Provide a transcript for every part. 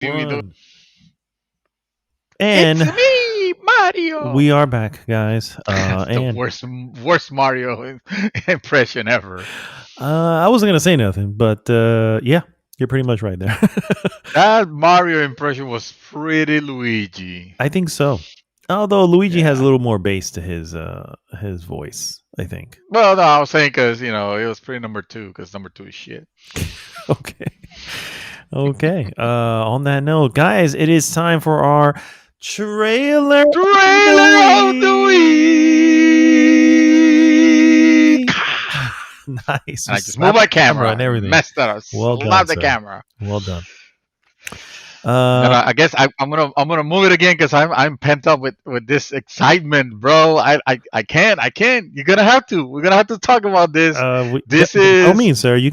One. It's And me, Mario. we are back, guys. The And worst Mario impression ever. I wasn't gonna say nothing, but yeah, you're pretty much right there. That Mario impression was pretty Luigi. I think so. Although Luigi has a Yeah. little more bass to his voice, I think. Well, no, I was saying because it was pretty number two because number two is shit. Okay. Okay. On that note, guys, it is time for our trailer of the Trailer of the week. week. Nice. And You I just moved slapped my the camera camera and and everything. messed it up. Well done, Slapped the sir. camera. Well done. I guess I'm gonna move it again because I'm pent up with this excitement, bro. I can't. You're gonna have to. We're gonna have to talk about this. This by all is means, sir, you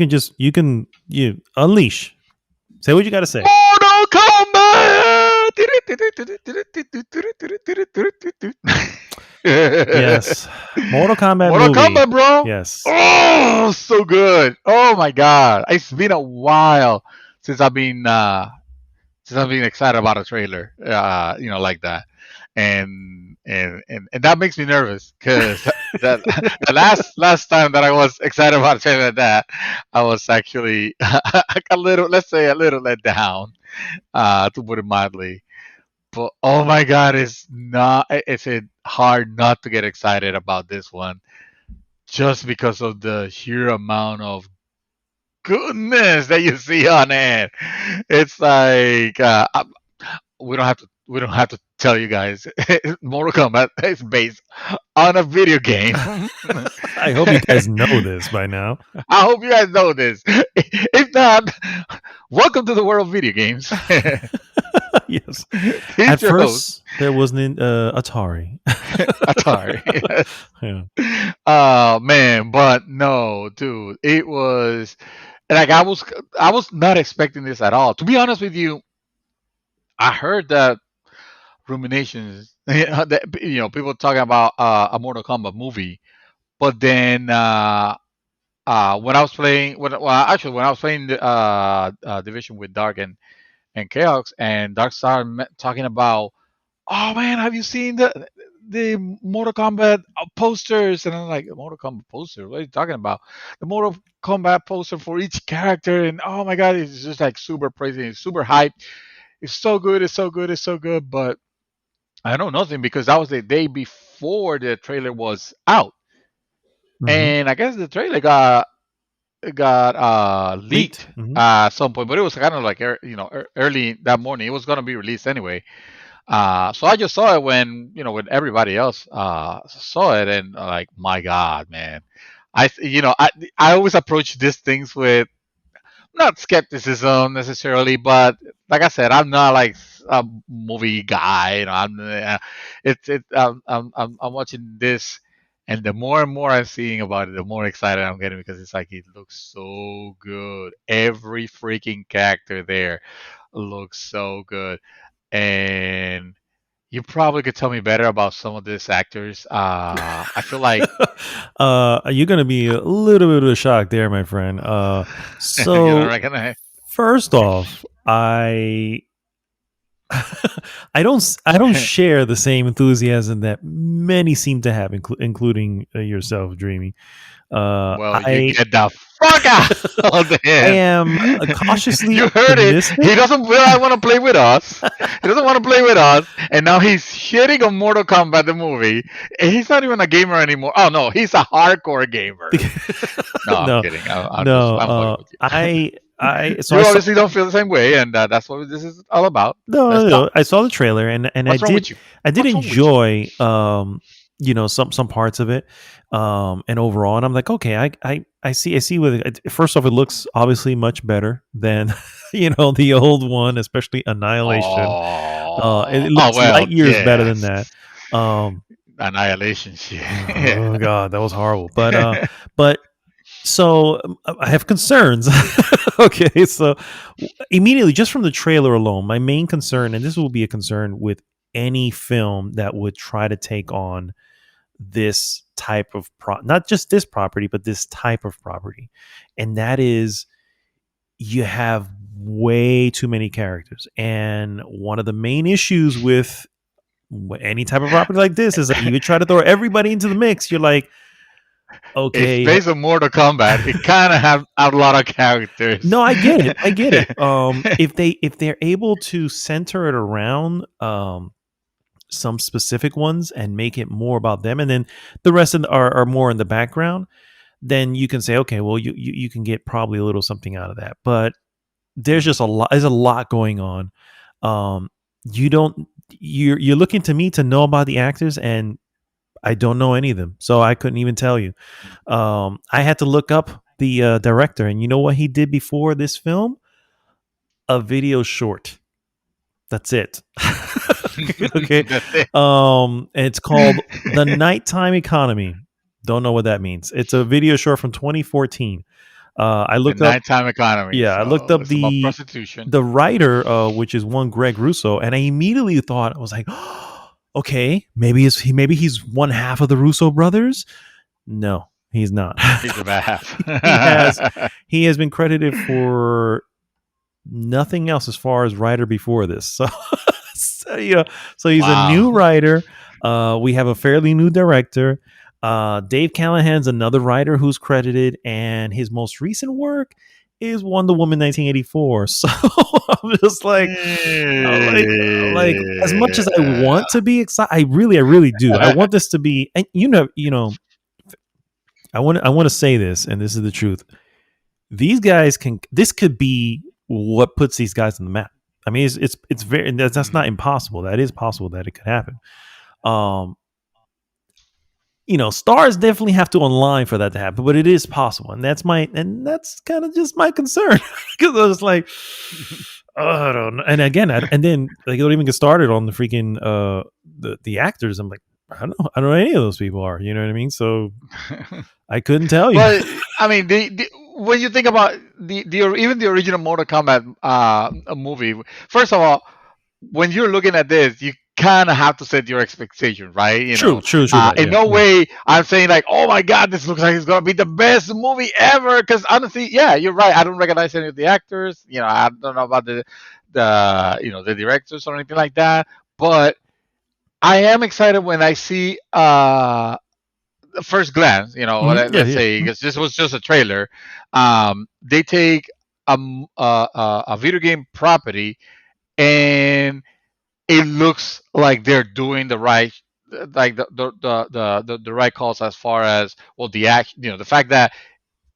unleash. Say what you got to say. Mortal Kombat. Yes, Mortal Kombat Mortal movie. Kombat, bro. Yes. Oh, so good. Oh my god, it's been a while since I've been excited about a trailer, like that, and that makes me nervous because that the last time that I was excited about a trailer like that, I was actually a little, let's say, a little let down, to put it mildly. But oh my god, it's hard not to get excited about this one just because of the sheer amount of goodness that you see on it. It's like we don't have to tell you guys. Mortal Kombat is based on a video game. I hope you guys know this by now. I hope you guys know this. If not, welcome to the world of video games. Yes. Here's At your host, first, there was Atari. Atari. Yeah. Oh man, but no, dude, it was like I was not expecting this at all. To be honest with you, I heard that ruminations, that, people talking about a Mortal Kombat movie, but then when I was playing, when I was playing the Division with Dark and Chaos, and Dark started talking about, oh man, have you seen the Mortal Kombat posters? And I'm like, Mortal Kombat poster? What are you talking about? The Mortal Kombat poster for each character, and oh my god, it's just like super praising, it's super hype. It's so good, it's so good, it's so good. But I know nothing because that was the day before the trailer was out, Hmm. and I guess the trailer got Leaked. leaked Hmm. at some point, but it was kind of like early that morning. It was gonna be released anyway. So I just saw it when everybody else saw it, and like, my God, man, I always approach these things with not skepticism necessarily, but like I said, I'm not like a movie guy. I'm watching this, and the more and more I'm seeing about it, the more excited I'm getting because it's like it looks so good. Every freaking character there looks so good, and you probably could tell me better about some of these actors. I feel like You're gonna be a little bit of a shock there, my friend. you don't So recognize. first off, I don't share the same enthusiasm that many seem to have, including yourself, Dreamy. Well, you I get the fuck out of I him. am cautiously You heard it. optimistic. He doesn't really want to play with us. He doesn't want to play with us. And now he's shitting on Mortal Kombat, the movie. And he's not even a gamer anymore. Oh, no. He's a hardcore gamer. No, I'm No, kidding. no. I'm fucking with you. I so I You saw obviously don't feel the same way. And that's what this is all about. no, Let's no, talk. no. I saw the trailer and I What's wrong did with you? I did What's wrong with you? enjoy some parts of it and overall, and I'm like, okay, I see with it. First off, it looks obviously much better than the old one, especially Annihilation. It Oh, looks well, light years better than yes. that. Um, Annihilation shit. oh god, that was horrible. But so I have concerns. Okay, so immediately just from the trailer alone, my main concern, and this will be a concern with any film that would try to take on this type of not just this property, but this type of property, and that is you have way too many characters. And one of the main issues with any type of property like this is that you try to throw everybody into the mix. You're like, It's okay, based on Mortal Kombat. It kind of have a lot of characters. no, I get it. I get it. If they're able to center it around some specific ones and make it more about them, and then the rest are more in the background, then you can say, okay, well, you can get probably a little something out of that. But there's just a lot. There's a lot going on. You don't. You're looking to me to know about the actors, and I don't know any of them, so I couldn't even tell you. I had to look up the director, and you know what he did before this film? A video short. That's it. Okay. That's it. And it's called The Nighttime Economy. Don't know what that means. It's a video short from 2014. I The looked up. nighttime economy. Yeah, I looked So up it's about the prostitution. the writer, which is one Greg Russo, and I immediately thought, I was like, okay, maybe he's one half of the Russo brothers. No, he's not. He's the bad half. he has he has been credited for nothing else as far as writer before this. So, so he's a new Wow. writer. We have a fairly new director. Dave Callahan's another writer who's credited, and his most recent work is Wonder Woman 1984. So I'm just like as much as I want to be excited, I really do. I want this to be, and I want to say this, and this is the truth. These guys can. This could be what puts these guys on the map. I mean, it's very that's not impossible. That is possible that it could happen. Um, stars definitely have to align for that to happen, but it is possible, and that's kind of just my concern because I was like, oh, I don't know. And again, and then they don't even get started on the freaking the actors. I'm like, I don't know any of those people are. You know what I mean? So I couldn't tell you. But I mean, when you think about even the original Mortal Kombat movie, first of all, when you're looking at this, you kind of have to set your expectation, right? True. In no way I'm saying like, oh my god, this looks like it's gonna be the best movie ever. Because honestly, yeah, you're right. I don't recognize any of the actors. I don't know about the directors or anything like that. But I am excited when I see first glance, let's say, because this was just a trailer. They take a video game property, and it looks like they're doing the right, like the right calls as far as, well, the action, the fact that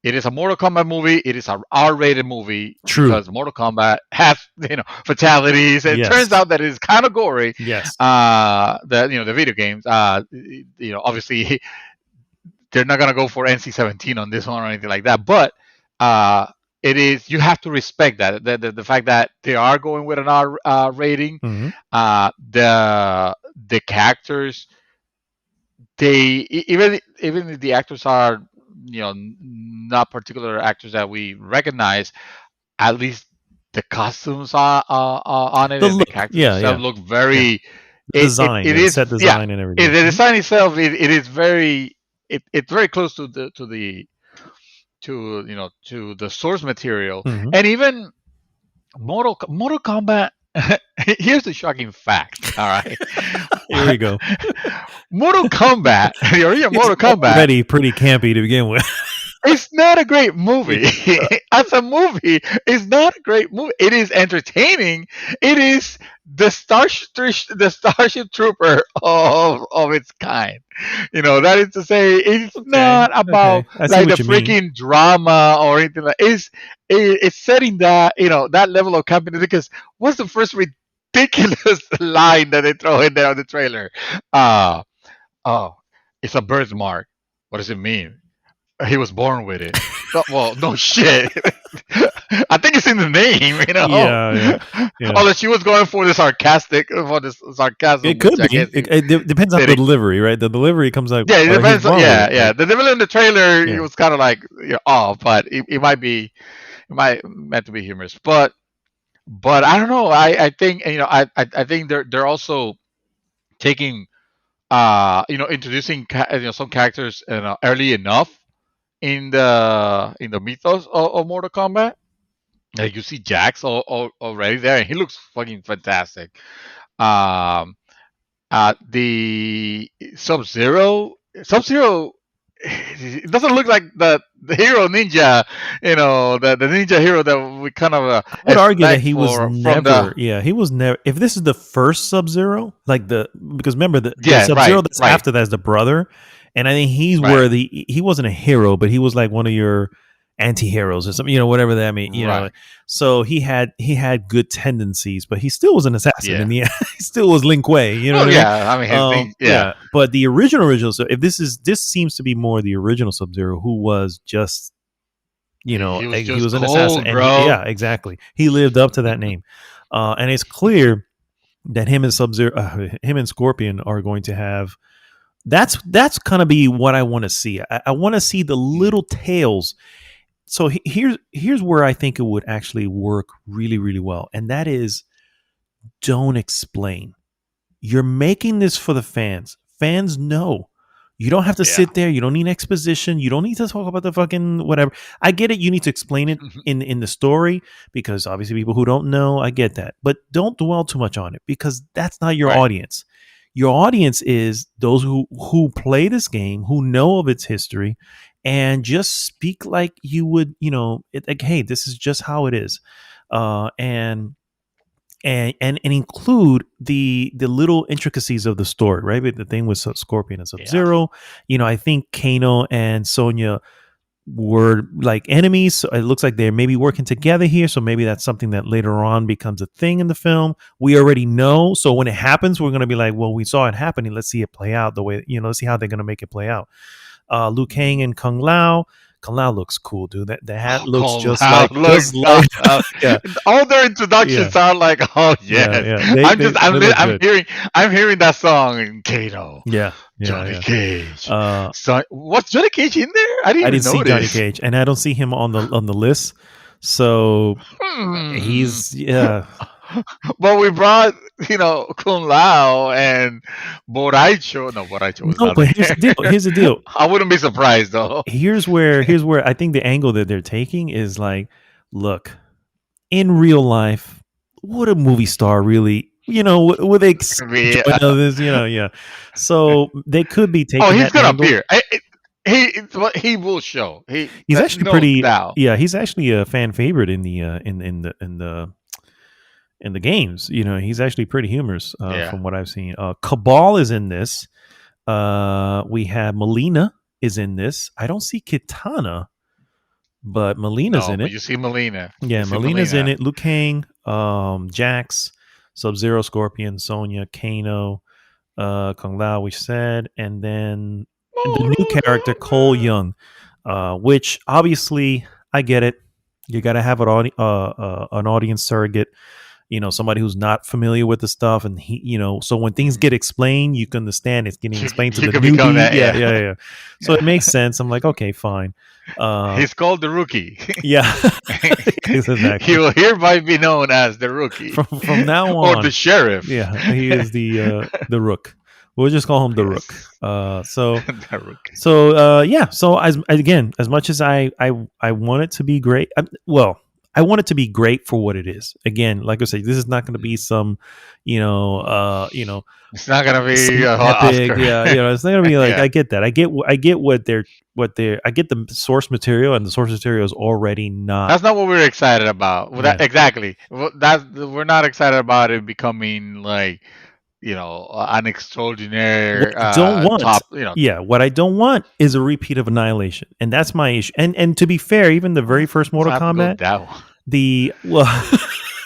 it is a Mortal Kombat movie. It is a R-rated movie True. because Mortal Kombat has fatalities. And it turns out that it is kind of gory. Yes. The video games. Obviously they're not gonna go for NC-17 on this one or anything like that. But it is, you have to respect that the fact that they are going with an R rating. Mm-hmm. The characters, they even if the actors are not particular actors that we recognize, at least the costumes are on it, and the characters themselves look very. The design, it is set design and everything. The design itself, it is very. It's very close to the source material, and even Mortal Kombat. Here's the shocking fact. All right, here we go. Mortal Kombat, the original Mortal Kombat, already pretty campy to begin with. It's not a great movie. As a movie, it's not a great movie. It is entertaining. It is the Starship Trooper of its kind. That is to say, it's not about like the freaking drama or anything like. It's setting that that level of campiness, because what's the first ridiculous line that they throw in there on the trailer? Oh, it's a birthmark. What does it mean? He was born with it. Well, no shit. I think it's in the name, Yeah. Although she was going for the sarcasm. It could be. It depends on the delivery, right? The delivery comes out. Yeah, it depends. The delivery in the trailer, it was kind of like off, but it might meant to be humorous. But I don't know. I think I think they're also taking introducing some characters early enough in the mythos of Mortal Kombat. Like you see Jax already there, and he looks fucking fantastic. Um, the Sub Zero, it doesn't look like the hero ninja, the ninja hero that we kind of I would argue that expect he was for from the never, yeah, he was never. If this is the first Sub Zero, like because remember the yeah, Sub right, Zero that's right, after that is the brother, and I think he's right, where he wasn't a hero, but he was like one of your anti-heroes or something, whatever that means, right, So he had good tendencies, but he still was an assassin in yeah. the end. He still was Lin Kuei, you know Oh what I mean? yeah, I mean his thing, yeah. Yeah, but the original. So if this seems to be more the original Sub Zero, who was just He was he just was an assassin, cold, and bro. yeah, exactly, he lived up to that name, and it's clear that him and Sub Zero, him and Scorpion are going to have. That's gonna be what I want to see. I want to see the little tales. So here's where I think it would actually work really really well, and that is don't explain. You're making this for the fans. Fans know. You don't have to Yeah. sit there. You don't need exposition. You don't need to talk about the fucking whatever. I get it. You need to explain it in the story because obviously people who don't know, I get that. But don't dwell too much on it because that's not your Right. audience. Your audience is those who play this game, who know of its history, and just speak like you would, like, hey, this is just how it is, and include the little intricacies of the story, right? But the thing with Scorpion and Sub Yeah. Zero, I think Kano and Sonya were like enemies. So it looks like they're maybe working together here. So maybe that's something that later on becomes a thing in the film. We already know. So when it happens, we're going to be like, well, we saw it happening. Let's see it play out the way, let's see how they're going to make it play out. Liu Kang and Kung Lao. Kung Lao looks cool, dude. That hat Oh, looks call out, look, yeah, all their introductions yeah, sound like, oh yeah, yes. yeah. I'm They look good. I'm hearing that song in Kato, Yeah, yeah, Johnny yeah. Cage. Uh, So what's Johnny Cage in there? I didn't I even didn't see Johnny notice. Cage, and I don't see him on the list. So Hmm. he's yeah. But we brought, Kung Lao and Boraicho. No, Boraicho was No, not but here's the there. deal. Here's the deal. I wouldn't be surprised though. Here's where I think the angle that they're taking is like, look, in real life, would a movie star really, would they Yeah. join others? Yeah. So they could be Oh, taking he's that gonna angle. appear. He will show. He's actually No pretty. doubt. Yeah, he's actually a fan favorite in the in the games. He's actually pretty humorous Yeah. from what I've seen. Cabal is in this. We have Melina is in this. I don't see Kitana, but Melina's No, in but it. you see Melina. Yeah, You see Melina's in Melina. it. Liu Kang, Jax, Sub Zero, Scorpion, Sonya, Kano, Kung Lao, we said, and then the new character Cole Young, which obviously I get it. You got to have an audience surrogate, somebody who's not familiar with the stuff, and so when things get explained, you can understand it's getting explained to You the could become newbie. that. Yeah, Yeah. yeah, yeah. So it makes sense. I'm like, okay, fine. He's called the Rookie. Yeah, He exactly. will hereby be known as the Rookie From now or the on, Sheriff. yeah, he is the Rook. We'll just call him the Rook. Yes, So the Rookie. yeah. So as much as I want it to be great, I want it to be great for what it is. Again, like I said, this is not going to be some, It's not gonna be some an epic. Oscar. Yeah, it's not going to be like. Yeah. I get that. I get I get the source material, and the source material is already not. That's not what we're excited about. Well, Yeah. exactly. We're not excited about it becoming like an What extraordinary I don't want, top. yeah, what I don't want is a repeat of Annihilation, and that's my issue. And to be fair, even the very first Let's Mortal not have to go Kombat, that one. the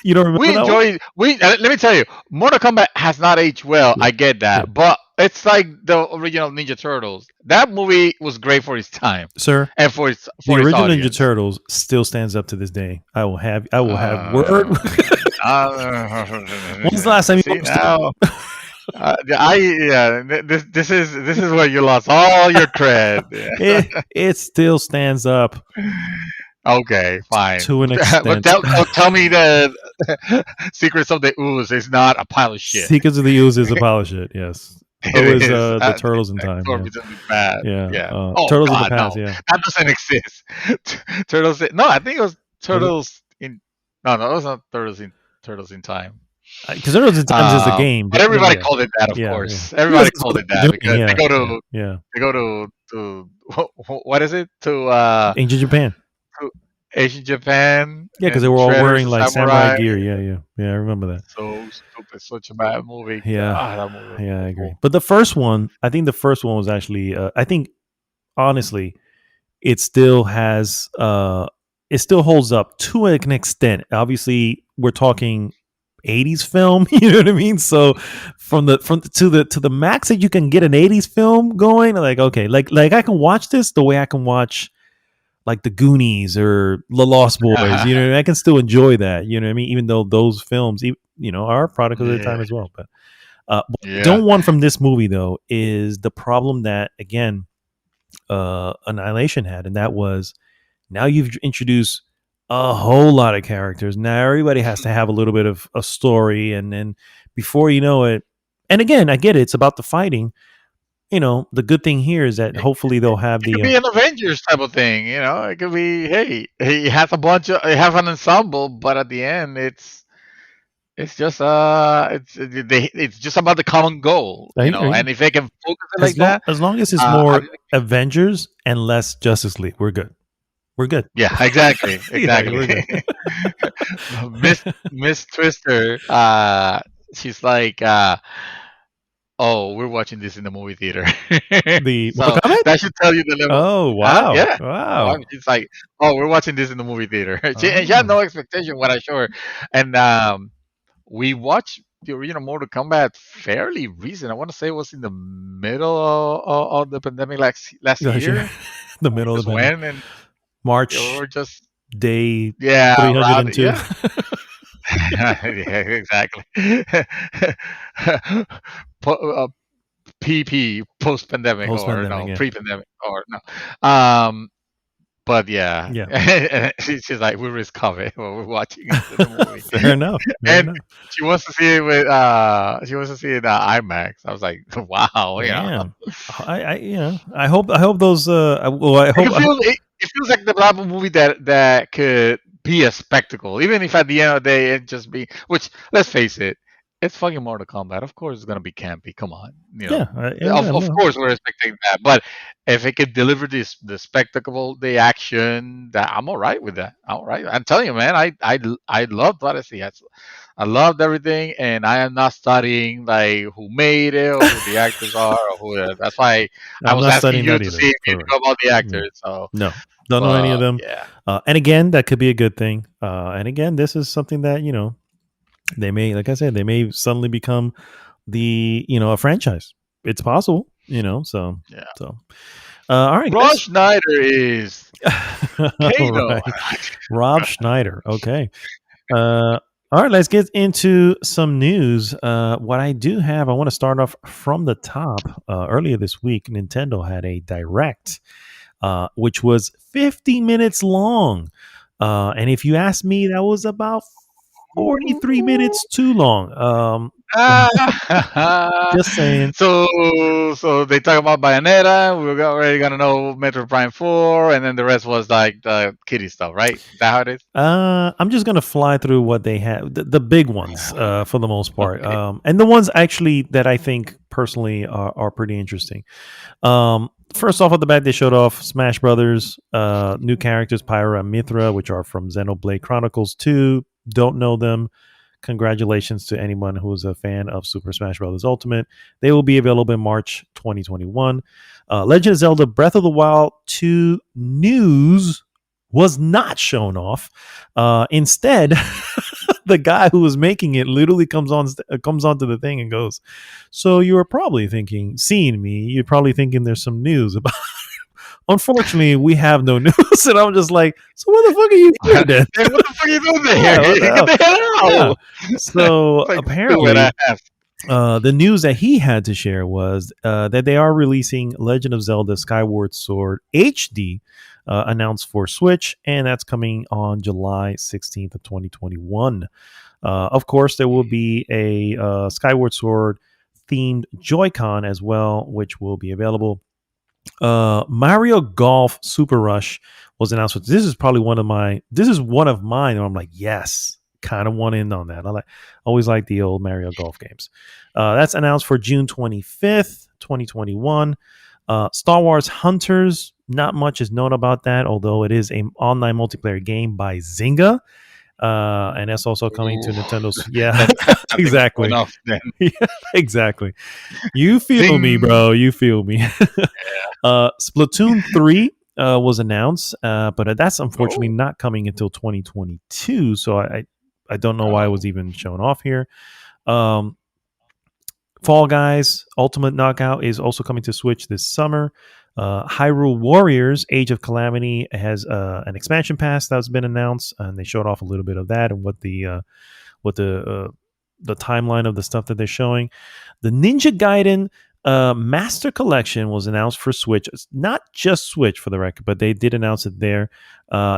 you don't remember We that one? enjoy. Let me tell you, Mortal Kombat has not aged well. Yeah, I get yeah, that, but it's like the original Ninja Turtles. That movie was great for its time sir. and for its The original Ninja audience. Turtles still stands up to this day. I will have word. Uh, When's the last time you See watched it? now, this is where you lost all your cred. Yeah. It still stands up Okay, fine. to an But extent. tell me the Secrets of the Ooze is not a pile of shit. Secrets of the Ooze is a pile of shit. Yes. So It is is. the Turtles in Time. Yeah. Exorbitantly bad. Yeah. Yeah. Oh Turtles in the God, Past. no, Yeah. that doesn't exist. Turtles. No, I think it was Was it? Turtles in. No, no, it was not Turtles in Time. Because Turtles in Times is the game. But everybody Yeah, called it that, of yeah, yeah. course. Because Everybody that's what called it they're that doing. because Yeah, yeah, yeah. they go to what is it Ancient Japan. to Asian Japan Yeah, because they and were all Shredder's wearing a like samurai samurai. gear. Yeah, yeah, yeah. I remember that. So stupid, such a bad movie. Yeah, God, that movie was yeah, I agree. awful. But the first one, I think the first one was actually, I think honestly, it still has, it still holds up to an extent. Obviously, we're talking 80s film, you know what I mean? So from to the max that you can get an 80s film going, like okay, like I can watch this the way I can watch like the Goonies or The Lost Boys, you know, I can still enjoy that, you know what I mean? Even though those films, you know, are a product of their Yeah, time as well. But what I yeah. don't want from this movie though is the problem that again, Annihilation had, and that was now you've introduced a whole lot of characters. Now everybody has to have a little bit of a story, and then before you know it, and again, I get it. It's about the fighting. You know, the good thing here is that It, hopefully they'll have it could the. be an Avengers type of thing, you know. It could be, hey, he has a bunch of, he have an ensemble, but at the end, it's just it's just about the common goal, I you know. agree. And if they can focus it like that, As long as it's I more think, Avengers and less Justice League, we're good. We're good. yeah, exactly, Yeah, exactly. we're good. Miss Twister, she's like, oh, we're watching this in the movie theater. The Mortal So Kombat. that should tell you the level. Oh Huh? wow, Yeah. Oh, I wow. mean, it's like, oh, we're watching this in the movie theater. And she had Oh, no expectation what I show her. And we watched the original Mortal Kombat fairly recent. I want to say it was in the middle of the pandemic last gosh, yeah. year. The We middle of just the pandemic. went and we March were just, day yeah, around it. 302. Yeah. Yeah, exactly. Po- PP post pandemic Post or pandemic, no yeah. pre pandemic or no. Um, but yeah, Yeah. she's like we risk cover while we're watching the movie, Fair enough. Fair and enough. she wants to see it with she wants to see it IMAX. I was like, wow, you know, Damn. I you know, I hope those well it feels it feels like the type of movie that could be a spectacle, even if at the end of the day it just be. Which let's face it, it's fucking Mortal Kombat. Of course, it's gonna be campy. Come on, you know. yeah, yeah, yeah, Of no. course, we're expecting that, but if it could deliver the spectacle, the action, that I'm all right with that. All right, I'm telling you, man, I loved Odyssey. I loved everything, and I am not studying like who made it or who the actors are or who. That's why I I'm was not asking studying you that to either. see if you For know about the yeah. actors. So, No. Don't know any of but them. yeah, And again, that could be a good thing. And again, this is something that, you know, they may like I said, they may suddenly become the, you know, a franchise. It's possible, you know, so yeah. so all right, Ross guys. Schneider is All Kano. right. Rob Schneider. Okay. All right, let's get into some news. What I do have, I want to start off from the top. Earlier this week, Nintendo had a direct, which was 50 minutes long. And if you ask me, that was about 43 minutes too long. Ah, Just saying. so they talk about Bayonetta. We are already gonna know Metro Prime 4, and then the rest was like the kitty stuff, right? Is that how it is? I'm just gonna fly through what they have, the big ones, for the most part, Okay. and the ones actually that I think personally are pretty interesting. First off, at the bat, they showed off Smash Brothers, new characters, Pyra and Mithra, which are from Xenoblade Chronicles 2. Don't know them. Congratulations to anyone who is a fan of Super Smash Bros. Ultimate. They will be available in March 2021. Legend of Zelda Breath of the Wild 2 news was not shown off. Instead, the guy who was making it literally comes onto the thing and goes, "So you were probably thinking, seeing me, you're probably thinking there's some news about." Unfortunately, we have no news, and I'm just like, "So what the fuck are you here then?" Hey, what the fuck are you doing Yeah, there? what the Get hell? the hell Yeah. out! So It's like stupid apparently, ass. the news that he had to share was that they are releasing Legend of Zelda Skyward Sword HD, announced for Switch, and that's coming on July 16th of 2021. Of course, there will be a Skyward Sword themed Joy-Con as well, which will be available. Mario Golf Super Rush was announced. This is probably one of mine. Where I'm like, yes, kind of want in on that. Always like the old Mario Golf games. That's announced for June 25th, 2021. Star Wars Hunters. Not much is known about that, although it is an online multiplayer game by Zynga. And that's also coming to Ooh. Nintendo's. Yeah, I think it's going exactly. off then. Yeah, exactly. You feel me, Zing. bro. You feel me. Splatoon 3 was announced, but that's unfortunately Oh. not coming until 2022. So I don't know why it was Oh. even shown off here. Fall Guys Ultimate Knockout is also coming to Switch this summer. Hyrule Warriors Age of Calamity has an expansion pass that's been announced, and they showed off a little bit of that and what the timeline of the stuff that they're showing. The Ninja Gaiden Master Collection was announced for Switch. It's not just Switch for the record, but they did announce it there.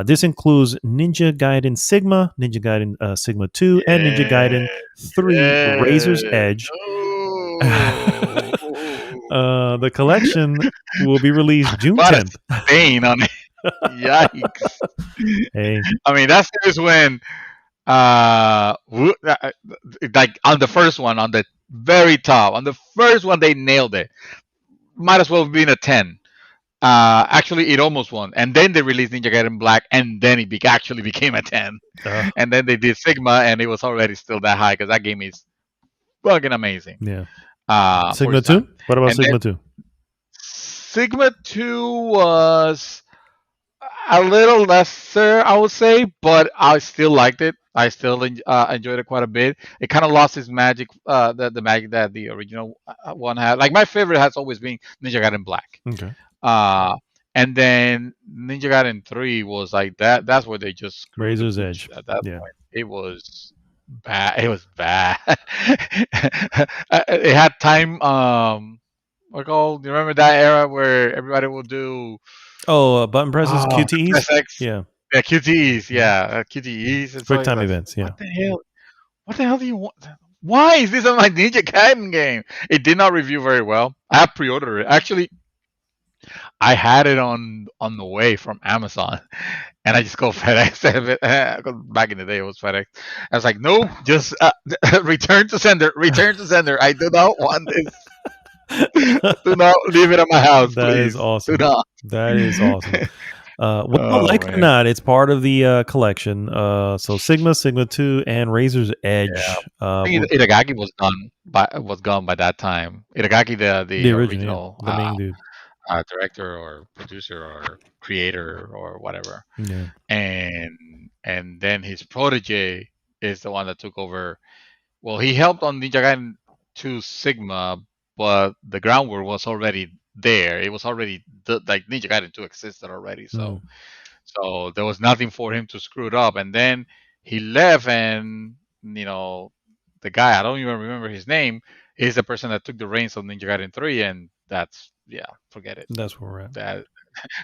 This includes Ninja Gaiden Sigma, Ninja Gaiden Sigma 2, and Ninja Gaiden 3 Razor's Edge. Oh. The collection will be released June What a 10th. stain on it. Yikes. Hey, I mean, that's just when, like on the first one, on the very top, on the first one, they nailed it. Might as well have been a 10. Actually, it almost won. And then they released Ninja Gaiden Black, and then it actually became a 10. And then they did Sigma, and it was already still that high because that game is fucking amazing. yeah. For Sigma its time. 2? What about And then Sigma 2? Sigma 2 was a little lesser, I would say, but I still liked it. I still enjoyed it quite a bit. It kind of lost its magic, the magic that the original one had. Like my favorite has always been Ninja Gaiden Black. Okay. And then Ninja Gaiden 3 was like that. That's where they just screwed Razor's the Edge. pooch at that Yeah. point. It was bad. It was bad. It had time. What called? You remember that era where everybody would do Button presses, QTEs? press X? Yeah. Yeah, QTEs. Yeah, QTEs. And Quick so time like, events. Yeah. what the hell? What the hell do you want? Why is this on my Ninja Gaiden game? It did not review very well. I have pre-ordered it. Actually, I had it on the way from Amazon, and I just go FedEx. Back in the day, it was FedEx. I was like, no, just return to sender. Return to sender. I do not want this. Do not leave it at my house, That please. is awesome. Do not. That is awesome. Like it or man. not, it's part of the collection. So Sigma 2, and Razor's Edge. Yeah. I think Itagaki was gone by that time. Itagaki, the original the main dude. director or producer or creator or whatever. Yeah. And then his protege is the one that took over. Well, he helped on Ninja Gaiden 2 Sigma, but the groundwork was already there. It was already like Ninja Gaiden 2 existed already, so there was nothing for him to screw it up. And then he left, and the guy, I don't even remember his name, is the person that took the reins of Ninja Gaiden 3, and that's forget it. That's where we're at.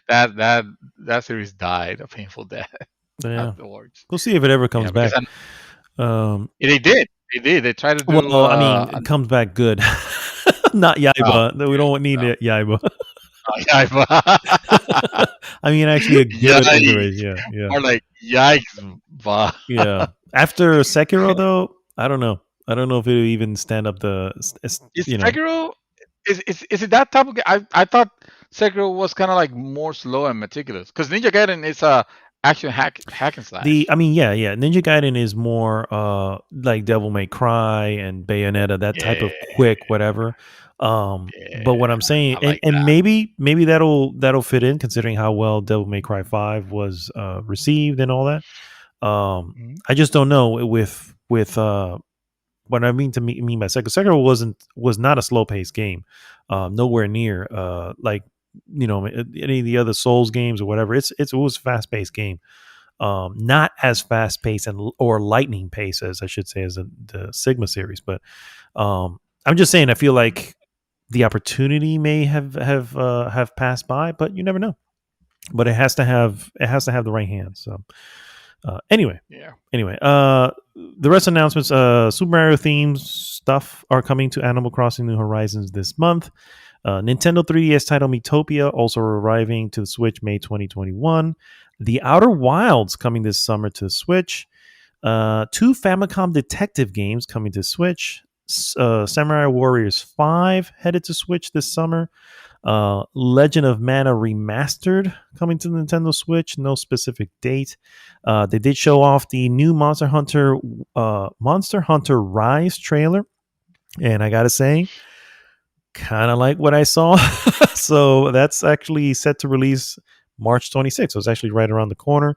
That series died a painful death afterwards. We'll see if it ever comes back. They did. They tried to do. Well, I mean, it comes back good. Not Yaiba. We don't need it, Yaiba. Yaiba. I mean, actually, a good iteration. Yeah. Or like yikes. Yeah. After Sekiro, though, I don't know. I don't know if it'll even stand up the. Sekiro? Is it that type of game? I thought Sekiro was kind of like more slow and meticulous because Ninja Gaiden is a action hack and slash. Ninja Gaiden is more like Devil May Cry and Bayonetta, that type of quick whatever. But what I'm saying, and maybe that'll fit in considering how well Devil May Cry 5 was received and all that. I just don't know with what I mean by Sekiro was not a slow paced game, nowhere near like any of the other Souls games or whatever. It was a fast paced game, not as fast paced or lightning pace as I should say as the Sigma series. But I'm just saying I feel like the opportunity may have passed by, but you never know. But it has to have the right hands. So. Anyway, the rest of announcements, Super Mario themes stuff are coming to Animal Crossing New Horizons this month. Nintendo 3DS title Miitopia also arriving to the Switch May 2021. The Outer Wilds coming this summer to Switch. Two Famicom detective games coming to Switch. Samurai Warriors 5 headed to Switch this summer. Legend of Mana Remastered coming to the Nintendo Switch. No specific date. They did show off the new Monster Hunter Rise trailer, and I gotta say, kind of like what I saw. So that's actually set to release March 26th. So it's actually right around the corner.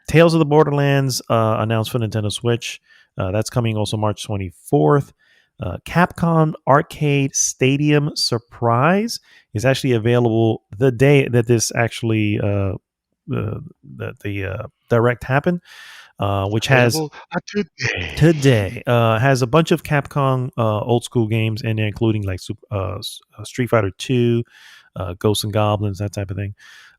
Tales of the Borderlands announced for Nintendo Switch. That's coming also March 24th. Capcom Arcade Stadium Surprise is actually available the day that this actually the direct happened, which has today has a bunch of Capcom old school games in there, including like Street Fighter 2, Ghosts and Goblins, that type of thing.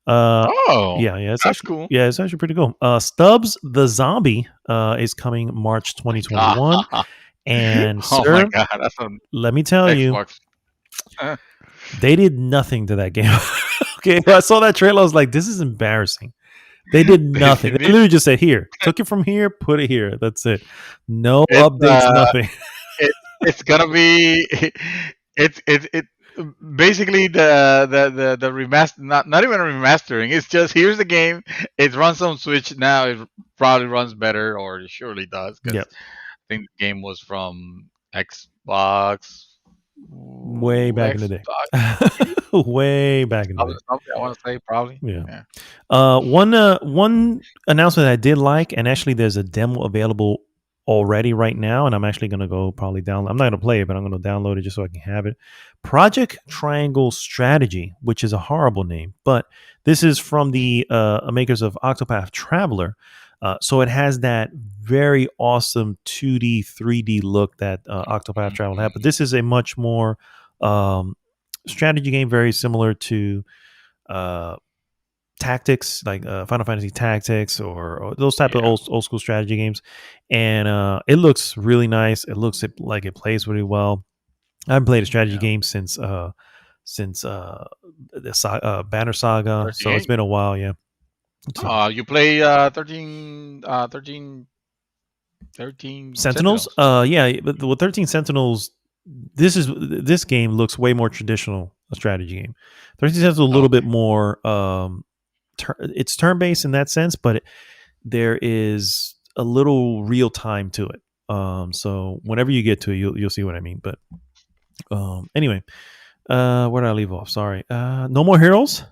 Yeah, it's that's actually cool. Yeah, it's actually pretty cool. Stubbs the Zombie is coming March 2021, and Oh my sir, god, that's on let me tell you, Xbox. they did nothing to that game. Okay, when I saw that trailer, I was like, this is embarrassing. They did nothing. They literally just said, here, took it from here, put it here. That's it. No updates, nothing. It's gonna be it basically the remaster, not even a remastering. It's just here's the game. It runs on Switch now. It probably runs better, or it surely does, because Yep. I think the game was from Xbox. Way back in the day. Xbox. Way back in the day. I want to say probably. Yeah. One announcement I did like, and actually there's a demo available already right now, and I'm actually going to go probably download. I'm not going to play it, but I'm going to download it just so I can have it. Project Triangle Strategy, which is a horrible name, but this is from the makers of Octopath Traveler. So it has that very awesome 2D, 3D look that Octopath Traveler had, but this is a much more strategy game, very similar to Tactics, like Final Fantasy Tactics, or those type of old school strategy games. And it looks really nice. It looks like it plays really well. I haven't played a strategy game since the Banner Saga, 38? so it's been a while. Yeah. So, You play 13 Sentinels. Yeah, but with 13 Sentinels, this game looks way more traditional a strategy game. 13 Sentinels a little bit more. It's turn based in that sense, but there is a little real time to it. So whenever you get to it, you'll see what I mean. But anyway, where did I leave off? Sorry. No More Heroes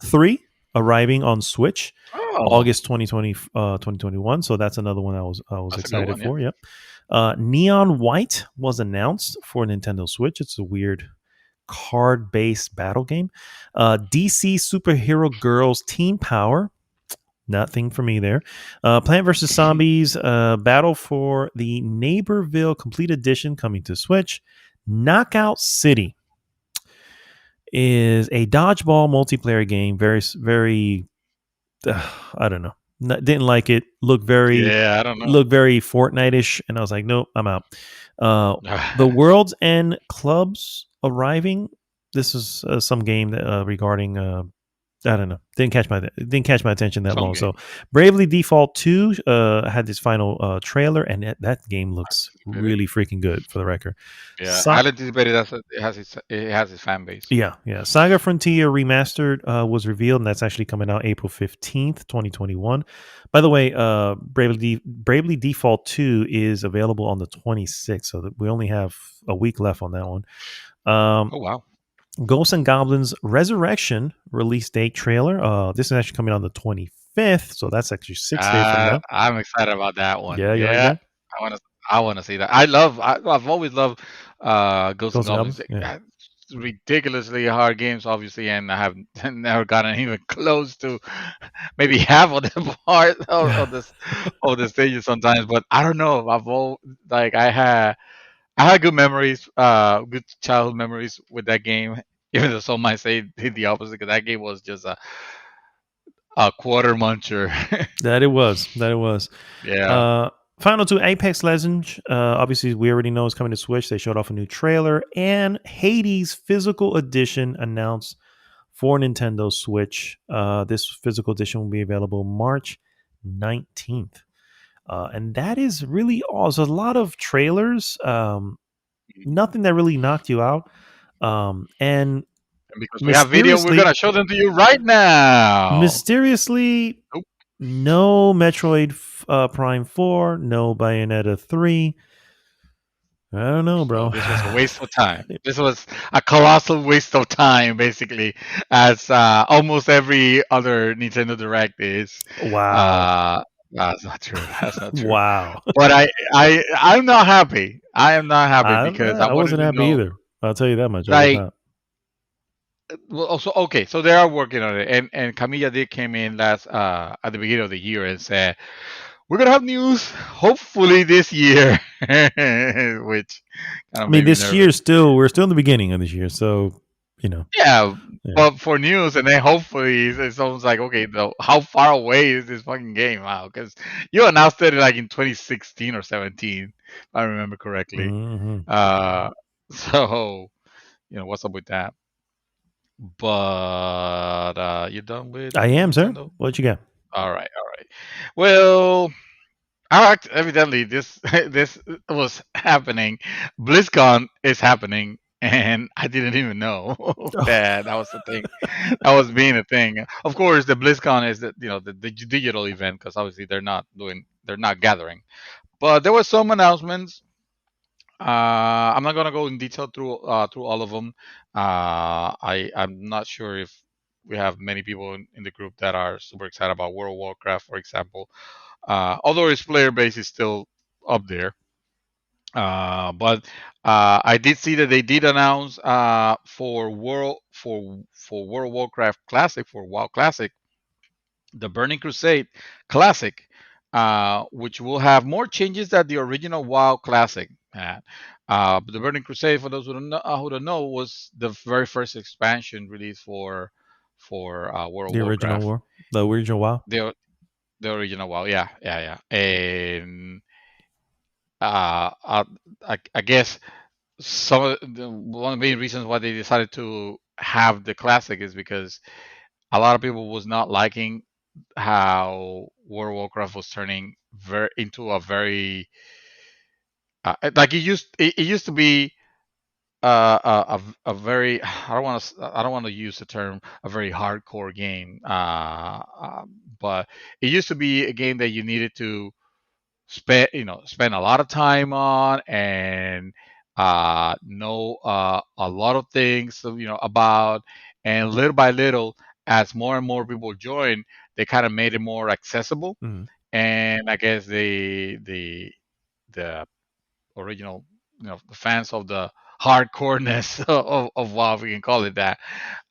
3 arriving on Switch August 2021. So that's another one I was excited for. Yeah. Yep. Neon White was announced for Nintendo Switch. It's a weird card-based battle game. DC Superhero Girls Teen Power. Nothing for me there. Plant vs. Zombies Battle for the Neighborville Complete Edition coming to Switch. Knockout City is a dodgeball multiplayer game. Very, I don't know. Didn't like it. Looked very, I don't know. Looked very Fortnite-ish, and I was like, nope, I'm out. The World's End Clubs arriving. This is some game that regarding I don't know. Didn't catch my attention that long. So Bravely Default 2 had this final trailer, and that game looks really freaking good, for the record. Yeah, I anticipated that it has its fan base. Yeah. Saga Frontier Remastered was revealed, and that's actually coming out April 15th, 2021. By the way, Bravely Default 2 is available on the 26th, so we only have a week left on that one. Oh, wow. Ghosts and Goblins Resurrection release date trailer. This is actually coming on the 25th, so that's actually 6 days from now. I'm excited about that one. Yeah, you like that? I want to see that. I've always loved Ghosts and Goblins. Yeah. Ridiculously hard games, obviously, and I have never gotten even close to maybe half of the part of the stages sometimes. But I don't know. I had good memories, good childhood memories with that game. Even though some might say the opposite, because that game was just a quarter muncher. That it was. Yeah. Final 2, Apex Legends. Obviously, we already know it's coming to Switch. They showed off a new trailer, and Hades Physical Edition announced for Nintendo Switch. This physical edition will be available March 19th. And that is really all. So a lot of trailers, nothing that really knocked you out. And And because we have video, we're mysteriously, gonna show them to you right now. mysteriously, Nope. no Metroid Prime 4, no Bayonetta 3. I don't know, So bro. this was a waste of time. This was a colossal waste of time, basically, as almost every other Nintendo Direct is. Wow. Uh, that's not true. That's not true. Wow. But I'm not happy. I am not happy because I I wanted wasn't to happy know, either. I'll tell you that much. I was like, not. well, also okay. So they are working on it, and Camilla did came in last at the beginning of the year and said we're gonna have news hopefully this year, which kind I of mean, made me this year nervous. still, we're still in the beginning of this year. So, you know, Yeah, yeah. but for news, and then hopefully it's almost like, okay, how far away is this fucking game now? Because you announced it like in 2016 or 17, if I remember correctly. Hmm. Uh, so what's up with that? But you done with I am, sir. Nintendo? What you got? All right, all right. Well, evidently this this was happening. BlizzCon is happening, and I didn't even know that that was the thing. That was being a thing. Of course, the BlizzCon is the digital event because obviously they're not gathering. But there were some announcements. I'm not gonna go in detail through all of them. I'm not sure if we have many people in the group that are super excited about World of Warcraft, for example. Although its player base is still up there. But I did see that they did announce for World of Warcraft Classic, for WoW Classic, the Burning Crusade Classic, which will have more changes than the original WoW Classic had. But the Burning Crusade, for those who don't know, was the very first expansion released for World of The original Warcraft. war, the original WoW. The the original WoW, yeah, yeah, yeah, and I guess one of the main reasons why they decided to have the classic is because a lot of people was not liking how World of Warcraft was turning into a very like it used to be a very I don't want to use the term a very hardcore game, but it used to be a game that you needed to spend a lot of time on and know a lot of things about, and little by little, as more and more people join, they kind of made it more accessible. Mhm. And I guess the original, the fans of the hardcoreness of WoW, if we can call it that.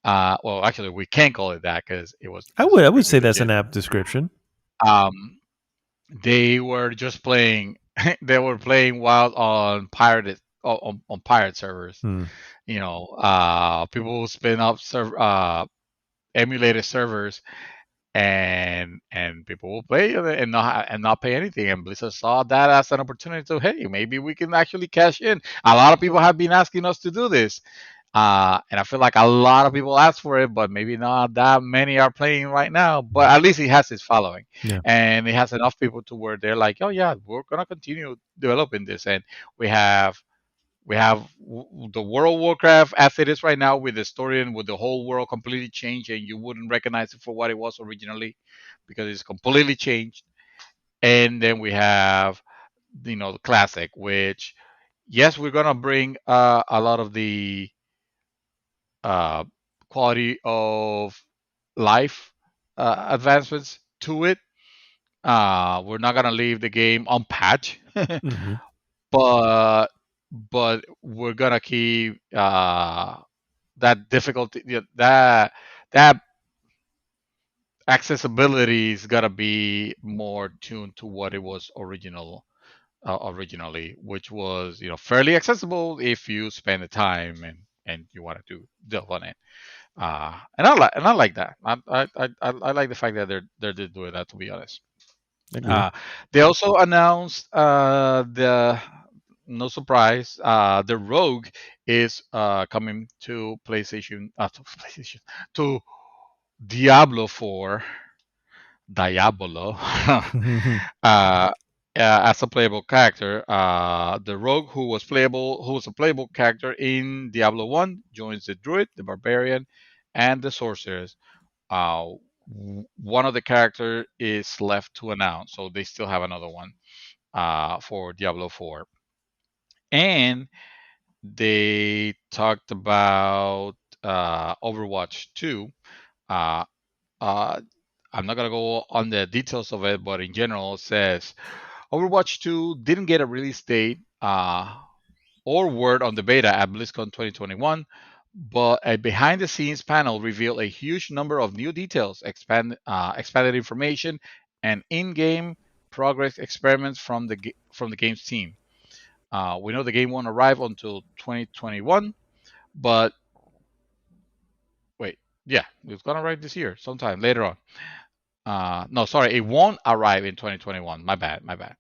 Well, actually, we can't call it that because I it's would, I would really say that's legit. an apt description. Um, they were just playing. They were playing wild on pirate servers. Hmm. People will spin up emulated servers, and people will play and not pay anything. And Blizzard saw that as an opportunity to, hey, maybe we can actually cash in. A lot of people have been asking us to do this, and I feel like a lot of people asked for it, but maybe not that many are playing right now. But at least it has its following, Yeah. and it has enough people to where they're like, oh yeah, we're gonna continue developing this, and we have the World of Warcraft as it is right now, with the story and with the whole world completely changed, and you wouldn't recognize it for what it was originally because it's completely changed. And then we have the classic, which, yes, we're gonna bring a lot of the uh, quality of life advancements to it. We're not gonna leave the game unpatched, Hmm. but we're gonna keep that difficulty, that accessibility is gonna be more tuned to what it was originally, which was fairly accessible if you spend the time and you want to delve on it. And I like that. I like the fact that they're doing that. To be honest, Agree. uh, they also announced the no surprise, the Rogue is coming to PlayStation, to PlayStation, to Diablo 4, Diabolo, as a playable character. The Rogue, who was a playable character in Diablo 1, joins the Druid, the Barbarian, and the Sorceress. Uh, One of the character is left to announce, so they still have another one for Diablo 4. And they talked about Overwatch 2. Uh, uh, I'm not gonna go on the details of it, but in general, it says Overwatch 2 didn't get a release date or word on the beta at BlizzCon 2021, but a behind-the-scenes panel revealed a huge number of new details, expanded information, and in-game progress experiments from the game's team. We know the game won't arrive until 2021, but wait, yeah, it's gonna arrive this year, sometime later on. No, sorry, it won't arrive in 2021. My bad, my bad.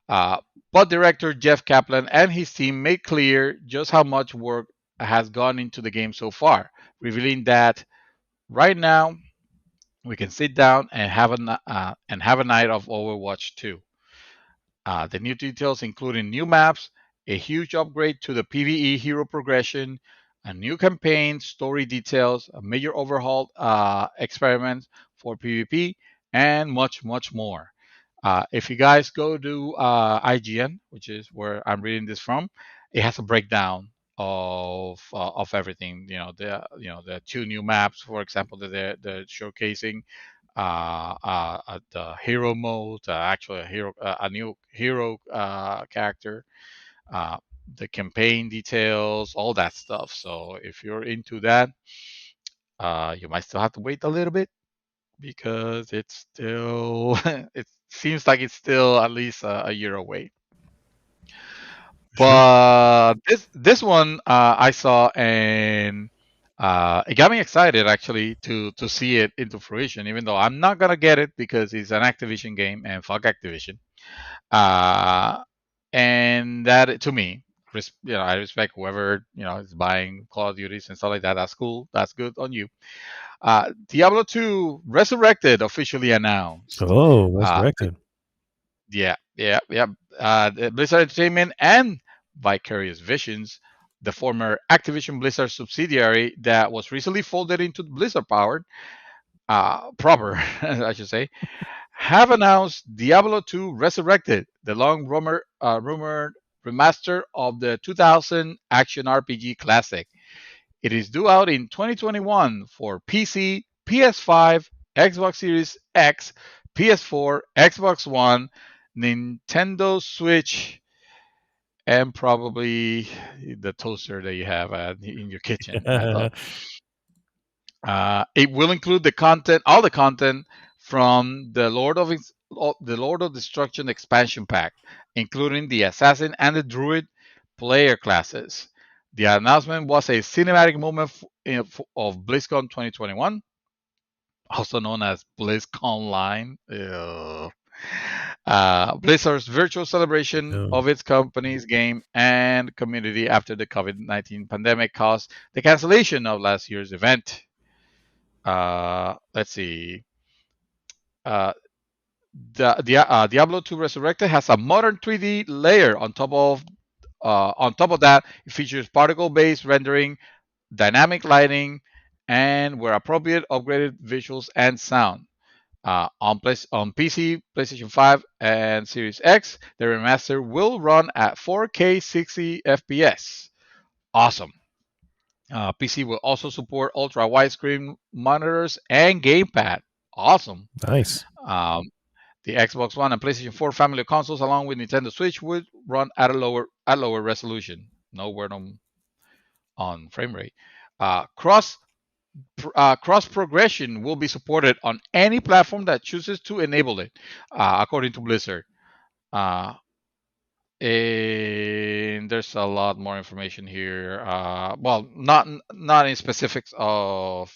Uh, but director Jeff Kaplan and his team make clear just how much work has gone into the game so far, revealing that right now we can sit down and have a night of Overwatch 2. The new details including new maps, a huge upgrade to the PvE hero progression, a new campaign, story details, a major overhaul experiment for PvP, and much, much more. If you guys go to IGN, which is where I'm reading this from, it has a breakdown of everything. The two new maps, for example, that they're showcasing, the hero mode, actually a new hero character, uh, the campaign details, all that stuff. So if you're into that, you might still have to wait a little bit because it's still it seems like it's still at least a year away. Sure. But this one I saw, and it got me excited actually to see it into fruition. Even though I'm not gonna get it because it's an Activision game and fuck Activision. Uh, and that to me, I respect whoever is buying Call of Duties and stuff like that. That's cool. That's good on you. Diablo 2 Resurrected officially announced. Oh, Uh, resurrected. yeah, yeah, yeah. Blizzard Entertainment and Vicarious Visions, the former Activision Blizzard subsidiary that was recently folded into Blizzard Powered, proper, I should say, have announced Diablo 2 Resurrected, the rumored remaster of the 2000 action RPG classic. It is due out in 2021 for PC, PS5, Xbox Series X, PS4, Xbox One, Nintendo Switch, and probably the toaster that you have in your kitchen. I thought it will include all the content from the Lord of Destruction expansion pack, including the Assassin and the Druid player classes. The announcement was a cinematic moment of BlizzCon 2021, also known as BlizzCon Line. Blizzard's virtual celebration No. of its company's game and community after the COVID-19 pandemic caused the cancellation of last year's event. Let's see. Uh, Diablo 2 Resurrected has a modern 3D layer on top of that. It features particle-based rendering, dynamic lighting, and where appropriate, upgraded visuals and sound. On PC, PlayStation 5, and Series X, the remaster will run at 4K 60 FPS. Awesome. PC will also support ultra widescreen monitors and gamepad. Awesome. Nice. Um, the Xbox One and PlayStation 4 family of consoles, along with Nintendo Switch, would run at a lower resolution. No word on frame rate. Uh, cross Cross progression will be supported on any platform that chooses to enable it, according to Blizzard. Uh, and there's a lot more information here. Well, not in specifics of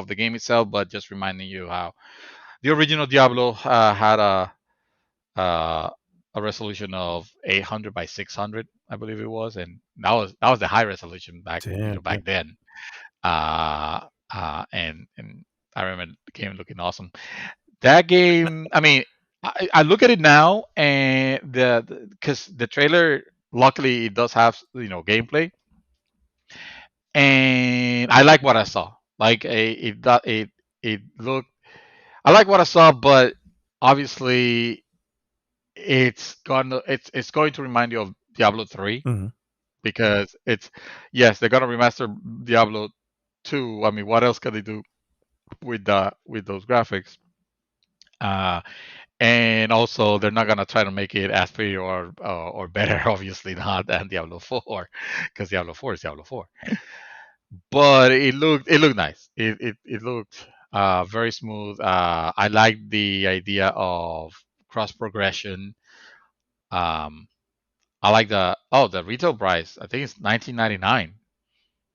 the game itself, but just reminding you how the original Diablo had uh, a resolution of 800 by 600, I believe it was, and that was the high resolution back Damn. Yeah. back then. Uh, and I remember the game looking awesome. That game, I mean, I look at it now, and the because the trailer, luckily, it does have gameplay, and I like what I saw. Like it looked. I like what I saw, but obviously it's going to remind you of Diablo 3, Mhm. because it's yes, they're gonna remaster Diablo 2. I mean, what else can they do with those graphics? Uh, and also they're not gonna try to make it as pretty or better, obviously not, than Diablo 4, because Diablo 4 is Diablo 4. But it looked nice. It looked very smooth. I like the idea of cross progression. Um, I like the retail price. I think it's 19.99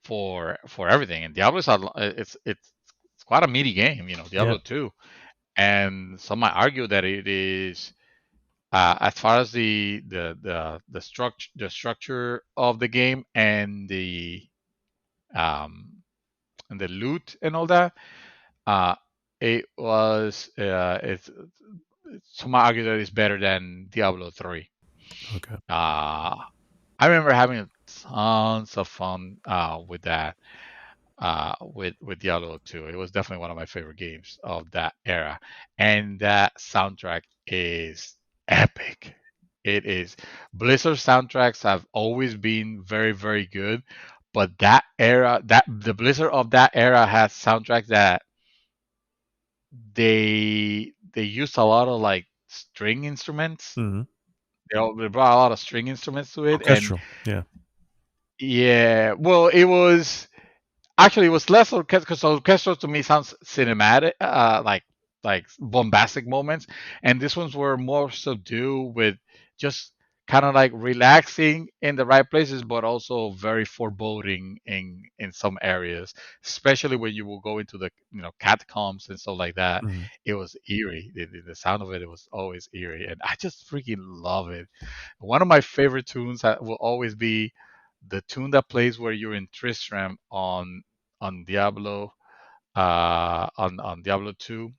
for everything. And Diablo is it's quite a meaty game, Yeah. Diablo 2. And some might argue that it is, as far as the structure of the game, um and the loot and all that. Uh, it was some might argue that it's better than Diablo 3. Okay. Uh, I remember having tons of fun with that, with Diablo 2. It was definitely one of my favorite games of that era, and that soundtrack is epic. It is. Blizzard soundtracks have always been very, very good, but the Blizzard of that era has soundtracks that they used a lot of like string instruments. Mhm. They brought a lot of string instruments to it, and Orchestral. Yeah. yeah, well, it was. Actually, it was less orchestral, because orchestral to me sounds cinematic, like bombastic moments, and these ones were more subdued, with just kind of like relaxing in the right places, but also very foreboding in some areas, especially when you will go into the catacombs and stuff like that. Mhm. It was eerie. The sound of it was always eerie, and I just freaking love it. One of my favorite tunes that will always be the tune that plays where you're in Tristram on Diablo, on Diablo 2,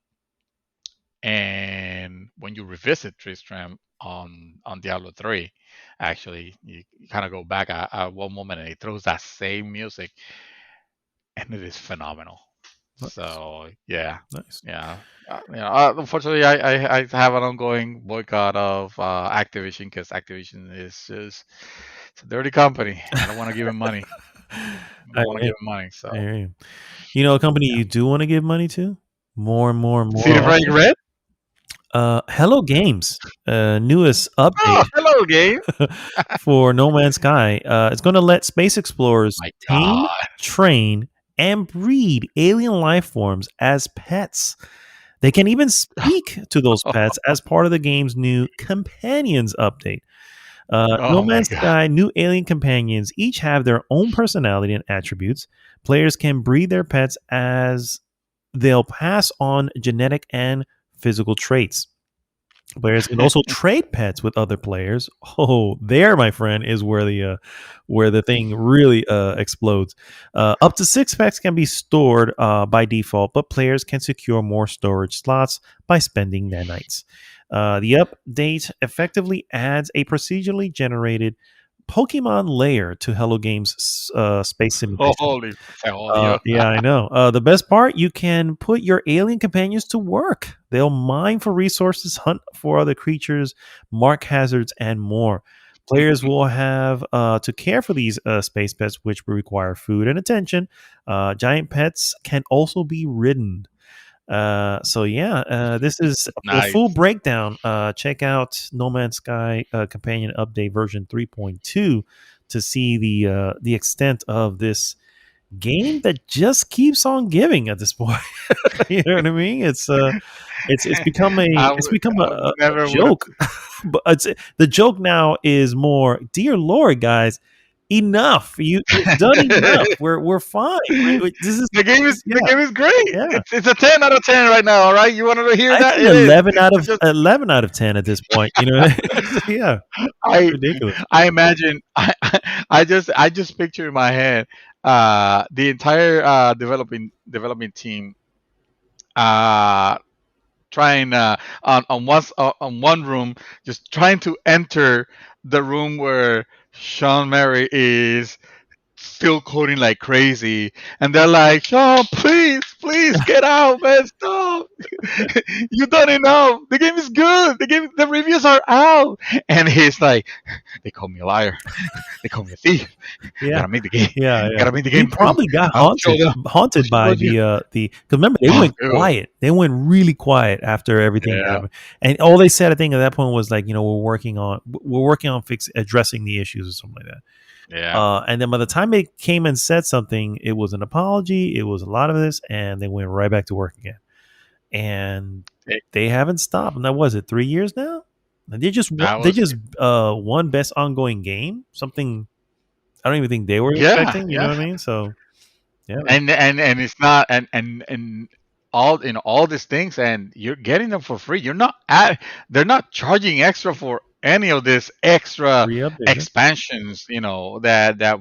and when you revisit Tristram on Diablo 3, actually you kind of go back at one moment, and it throws that same music, and it is phenomenal. Nice. So yeah, Nice. yeah. Unfortunately, I have an ongoing boycott of Activision, because Activision is just, it's a dirty company. I don't want to give him money. I I don't want to hear give him money. I So hear you. You know, a company yeah. you do want to give money to more and more and See more the Frank often. Red? Hello Games, newest Oh, update hello, game. for No Man's Sky. It's going to let space explorers My tame, God. train, and breed alien life forms as pets. They can even speak to those pets as part of the game's new Companions update. No Oh my Man's God. Sky new alien companions each have their own personality and attributes. Players can breed their pets as they'll pass on genetic and physical traits. Players can also trade pets with other players. Oh, there, my friend, is where the thing really explodes. Up to 6 pets can be stored by default, but players can secure more storage slots by spending nanites. The update effectively adds a procedurally generated Pokemon layer to Hello Games' space simulation. Holy, se jodió. Yeah, I know. The best part, you can put your alien companions to work. They'll mine for resources, hunt for other creatures, mark hazards, and more. Players will have to care for these space pets, which will require food and attention. Giant pets can also be ridden. So yeah, this is for the full Nice. breakdown. Check out No Man's Sky Companion Update version 3.2 to see the extent of this game that just keeps on giving at this point. You know what I mean? It's become I a never would have. joke. But the joke now is more, dear Lord, guys, enough. You've done enough. We're fine. This is The yeah, game is great. yeah. It's a 10 out of 10 right now. All right, you wanted to hear I that? think It is. 11 out of 10 at this point. You know, yeah, it's I ridiculous. I imagine I just picture in my head the entire developing team uh trying on one room, just trying to enter the room where Sean Mary is still coding like crazy, and they're like, "Sean, please get out, man, stop! You done enough. The game is good. The reviews are out." And he's like, "They call me a liar. They call me a thief. Yeah, Gotta make the game. yeah, yeah. Gotta make the He game good. probably got I'll show them. I'll haunted show by you." the because remember they Oh, went dude. quiet. They went really quiet after everything Yeah, happened, and all they said I think at that point was like, we're working on addressing the issues or something like that. yeah, And then by the time they came and said something, it was an apology. It was a lot of this, and they went right back to work again. And It- they haven't stopped. And that was it 3 years now. And that they was just won best ongoing game. Something I don't even think they were yeah, expecting. You know yeah. what I mean? So yeah, man. And it's not and all all these things, and you're getting them for free. They're not charging extra for any of this extra Free update. Yeah. expansions, that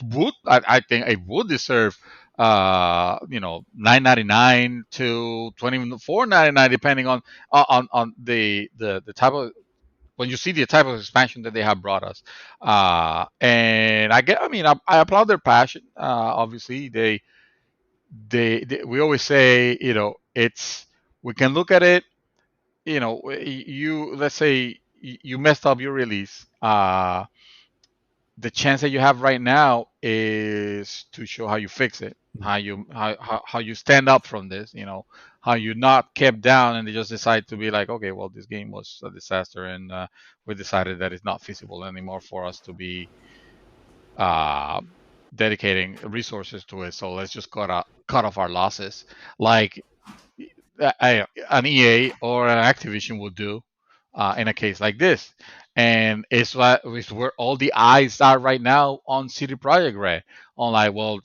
would, I think it would deserve 9.99 to 24.99, depending on the type of, when you see the type of expansion that they have brought us. And I applaud their passion. Obviously, we always say, it's, we can look at it, let's say you messed up your release. The chance that you have right now is to show how you fix it, how you stand up from this, how you're not kept down and they just decide to be like, okay, well, this game was a disaster, and we decided that it's not feasible anymore for us to be uh, dedicating resources to it, so let's just cut off our losses, like an EA or an Activision would do in a case like this. And it's where all the eyes are right now on CD Projekt Red. On like, well,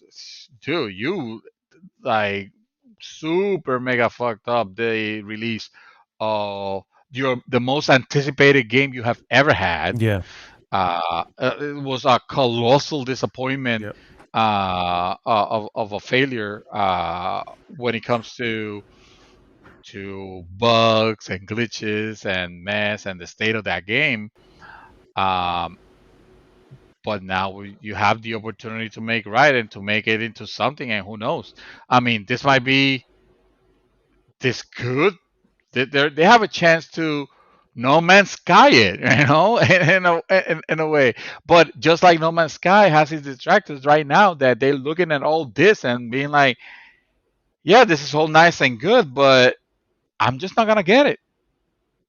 dude, you like super mega fucked up the release of the most anticipated game you have ever had. Yeah. It was a colossal disappointment, Yep. of a failure, when it comes to bugs and glitches and mess and the state of that game. Um, but now you have the opportunity to make right and to make it into something, and who knows? I mean, this might be this good. They have a chance to No Man's Sky it, in a way. But just like No Man's Sky has its detractors right now, that they're looking at all this and being like, yeah, this is all nice and good, but I'm just not gonna get it.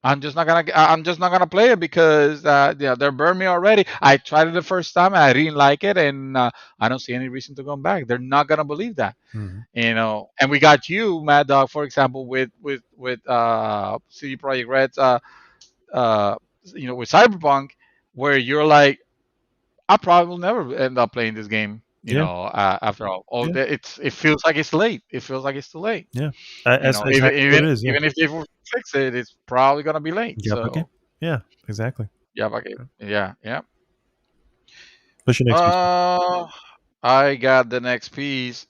I'm just not gonna play it because yeah, they burned me already. I tried it the first time and I didn't like it, and I don't see any reason to come back. They're not gonna believe that, Mhm. And we got you, Mad Dog, for example, with CD Projekt Red's uh, with Cyberpunk, where you're like, I probably will never end up playing this game. Yeah. After all, Yeah. it feels like it's late. It feels like it's too late. Yeah. That's Even exactly what even it is. Yeah. even if they will fix it, it's probably gonna be late. Yep. Okay. So Yeah. Exactly. yeah, okay, yeah, yeah. What's your next piece? Uh, I got the next piece,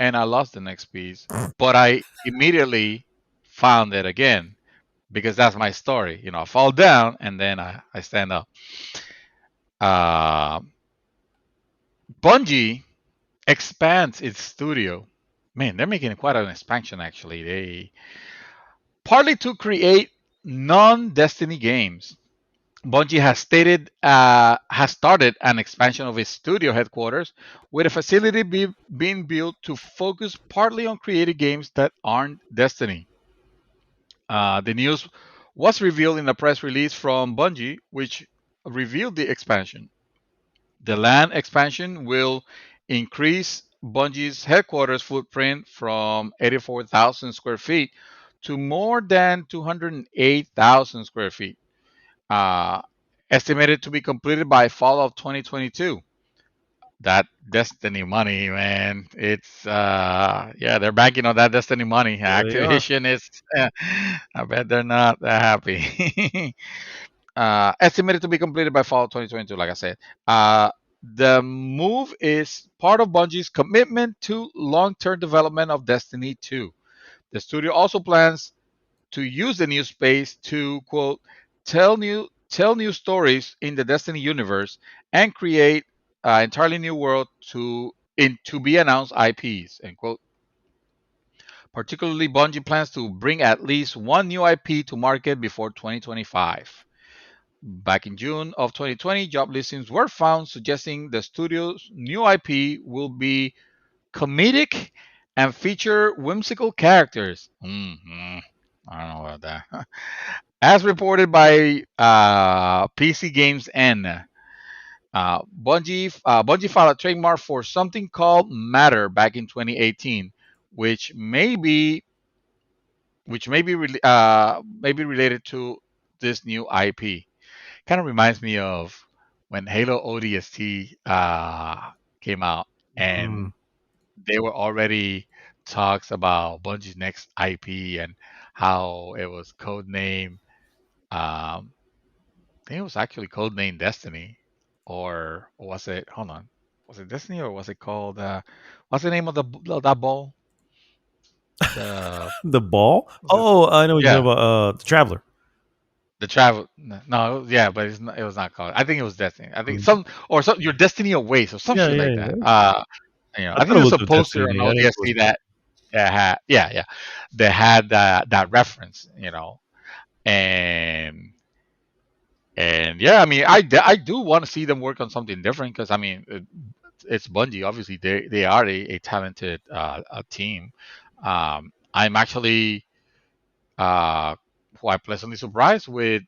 and I lost the next piece, but I immediately found it again because that's my story. I fall down and then I stand up. Uh, Bungie expands its studio. Man, they're making quite an expansion actually. They partly to create non-Destiny games. Bungie has started an expansion of its studio headquarters, with a facility being built to focus partly on creating games that aren't Destiny. The news was revealed in a press release from Bungie, which revealed the expansion. The land expansion will increase Bungie's headquarters footprint from 84,000 square feet to more than 208,000 square feet. Uh, estimated to be completed by fall of 2022. That Destiny money, man. It's yeah, they're banking on that Destiny money. Yeah, they are. Activision is I bet they're not that happy. Estimated to be completed by fall 2022, like I said. The move is part of Bungie's commitment to long-term development of Destiny 2. The studio also plans to use the new space to quote tell new stories in the Destiny universe and create entirely new world to be announced IPs. End quote. Particularly, Bungie plans to bring at least one new IP to market before 2025. Back in June of 2020, job listings were found suggesting the studio's new IP will be comedic and feature whimsical characters. I don't know about that. As reported by PC Games N, Bungie filed a trademark for something called Matter back in 2018, which may be related to this new IP. Kind of reminds me of when Halo ODST came out, and Mm. they were already talks about Bungie's next IP and how it was codenamed. Um, I think it was actually codenamed Destiny, or was it? Hold on, was it Destiny or was it called? What's the name of that ball? The The ball? was it? Oh, I know what you're Yeah, talking about. The Traveler. the travel. No, yeah, but it was not called. I think it was Destiny. I think Mm. some or some your Destiny away, so some Yeah, shit yeah, like that. yeah. I I thought think it there's was a the poster on Destiny. I didn't know it was ODST that had yeah, they had that reference, and yeah, I mean, I do want to see them work on something different because I mean, it's Bungie. Obviously, they are a talented a team. I'm actually quite pleasantly surprised with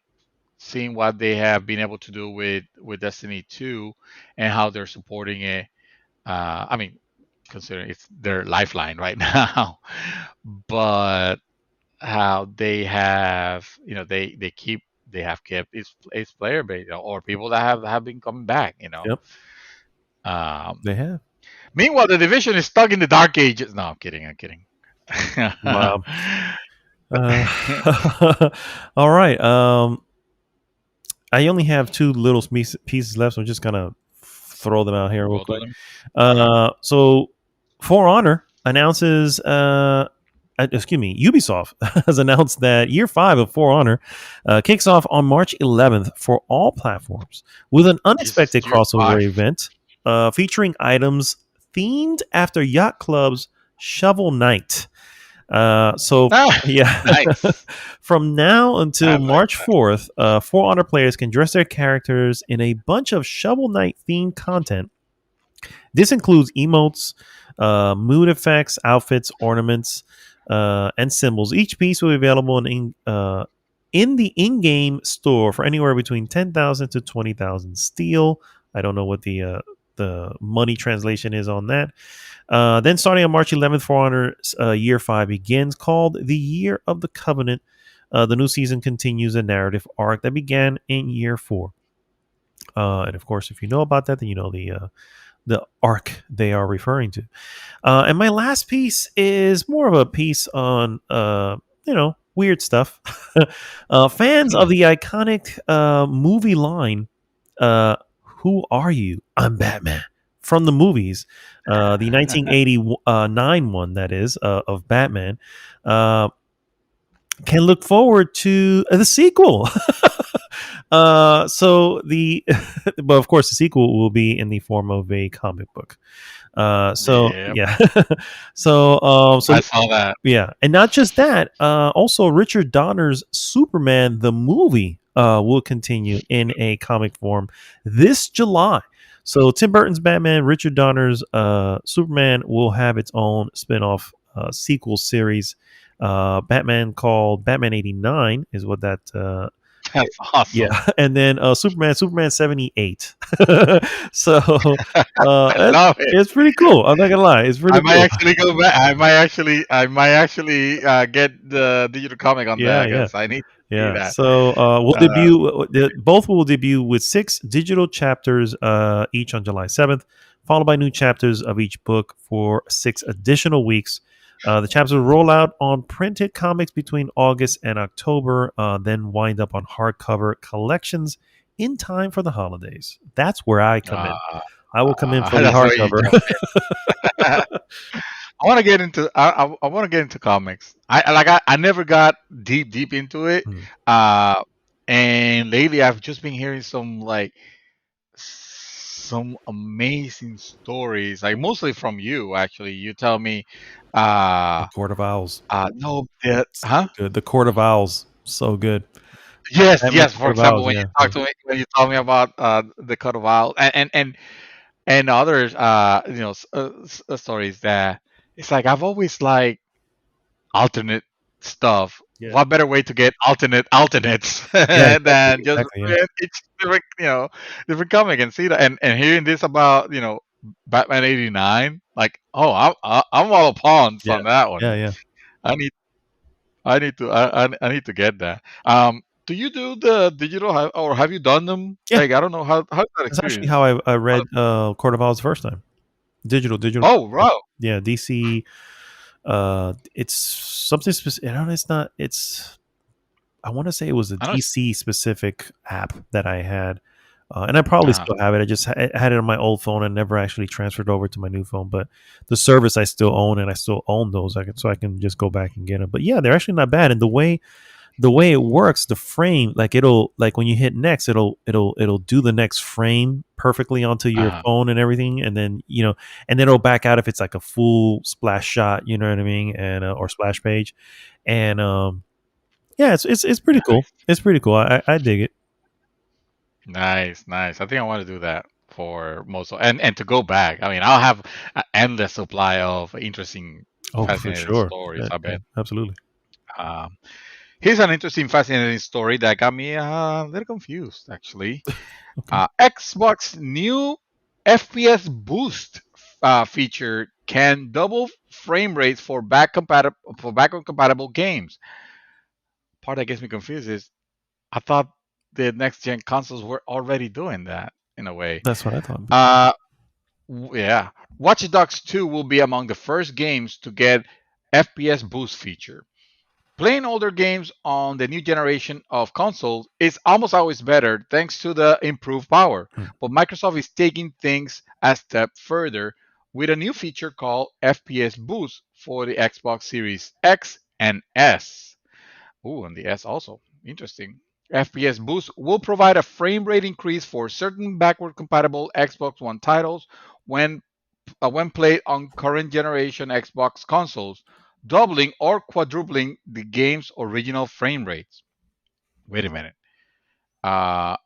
seeing what they have been able to do with Destiny 2 and how they're supporting it. I mean, considering it's their lifeline right now, but how they have, they have kept its player base, or people that have been coming back. Yep, Um, they have. Meanwhile, the division is stuck in the dark ages. No, I'm kidding. I'm kidding. Wow. All right. I only have two little pieces left, so I'm just gonna throw them out here real Go through quick. them. All right. So, For Honor announces, excuse me, Ubisoft has announced that Year 5 of For Honor kicks off on March 11th for all platforms with an Jesus, unexpected year crossover five. event featuring items themed after Yacht Club's Shovel Knight. So Ah, yeah, nice. from now until I like March that. 4th, For Honor players can dress their characters in a bunch of Shovel Knight themed content. This includes emotes, mood effects, outfits, ornaments, and symbols. Each piece will be available in the in-game store for anywhere between 10,000 to 20,000 steel. I don't know what the money translation is on that. Then, starting on March 11th, For Honor Year 5 begins, called the Year of the Covenant. The new season continues a narrative arc that began in Year 4. And of course, if you know about that, then you know the arc they are referring to. And my last piece is more of a piece on weird stuff. Fans of Hmm. the iconic movie line, uh, "Who are you? I'm Batman." From the movies, the 1989 one that is of Batman, uh, can look forward to the sequel. But of course, the sequel will be in the form of a comic book. So Yep, yeah, so I saw that. yeah, and not just that. Also, Richard Donner's Superman the movie will continue in a comic form this July. So Tim Burton's Batman, Richard Donner's Superman will have its own spin-off sequel series. Batman called Batman '89 is what that That's awesome. yeah, and then Superman 78. So I love it. it's pretty cool. I'm not gonna lie, it's I pretty might cool. actually get the digital comic on that Yeah, yeah, because I need. Yeah. that. So we'll Uh, debut. Both will debut with 6 digital chapters each on July 7th, followed by new chapters of each book for 6 additional weeks. The chapters will roll out on printed comics between August and October, then wind up on hardcover collections in time for the holidays. That's where I come in. uh, I will come in for the that's where you hardcover. jump in. I want to get into I want to get into comics. I never got deep into it. Mm. Uh, and lately I've just been hearing some amazing stories, like mostly from you. Actually, you tell me, The uh, Court of Owls. no, the, So huh? good. The Court of Owls. So good. Yes, Batman yes. For Court of example, Owls. when Yeah. you Yeah. talk to me, when you tell me about the cut of owl and others, stories that it's like I've always like alternate stuff. Yeah. What better way to get alternates Yeah. Exactly. than just Exactly. Yeah. read each different, different comic and see that and hearing this about Batman '89, like I'm all upon Yeah. on that one. Yeah. Yeah. I need I need to get that. Do you do the digital or have you done them? Yeah. Like I don't know how's that That's actually experience? how I read Court of Owls the first time. Digital. Oh, Yeah. wow. Yeah. DC. It's something specific. I don't know. It's not. It's. I want to say it was a I know. DC specific app that I had, and I probably Uh, still have it. I had it on my old phone and never actually transferred over to my new phone. But the service I still own, and I still own those. I can just go back and get them. But yeah, they're actually not bad. And the way it works, the frame, like it'll like when you hit next, it'll do the next frame perfectly onto your uh, phone and everything, and then and then it'll back out if it's like a full splash shot, you know what I mean, and or splash page, and yeah, it's pretty cool. nice, It's pretty cool. I dig it. nice. I think I want to do that for most and to go back. I mean, I'll have an endless supply of interesting, Oh, for fascinating sure. stories. Yeah, I yeah, bet. absolutely. Um, Here's an interesting, fascinating story that got me a little confused, actually. Okay, Xbox new FPS boost feature can double frame rates for backward compatible games. Part that gets me confused is I thought the next gen consoles were already doing that in a way. that's what I thought. Uh, yeah, Watch Dogs 2 will be among the first games to get FPS boost feature. Playing older games on the new generation of consoles is almost always better thanks to the improved power. Hmm. But Microsoft is taking things a step further with a new feature called FPS Boost for the Xbox Series X and S. Ooh, and the S also. Interesting. FPS Boost will provide a frame rate increase for certain backward compatible Xbox One titles when when played on current generation Xbox consoles, doubling or quadrupling the game's original frame rates. Wait a minute. Uh,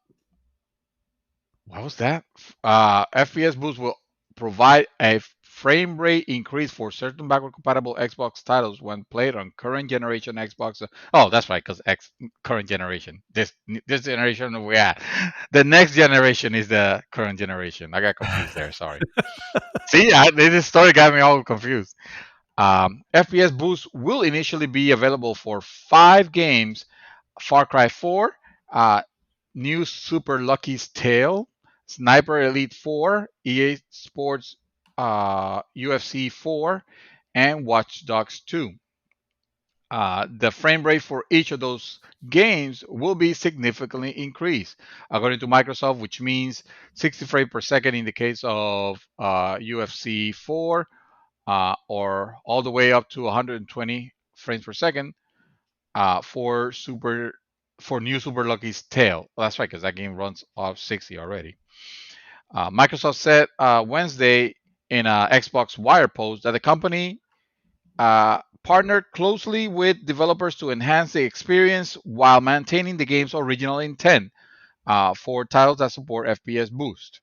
what was that? FPS Boost will provide a frame rate increase for certain backward compatible Xbox titles when played on current generation Xbox. Oh, that's right, because X current generation. This generation we at. The next generation is the current generation. I got confused there. Sorry. See, this story got me all confused. FPS Boost will initially be available for 5 games: Far Cry 4, uh, New Super Lucky's Tale, Sniper Elite 4, EA Sports UFC 4, and Watch Dogs 2. The frame rate for each of those games will be significantly increased, according to Microsoft, which means 60 frames per second in the case of UFC 4, or all the way up to 120 frames per second for New Super Lucky's Tale. Well, that's right, because that game runs off 60 already. Microsoft said Wednesday in a Xbox Wire post that the company partnered closely with developers to enhance the experience while maintaining the game's original intent for titles that support FPS Boost.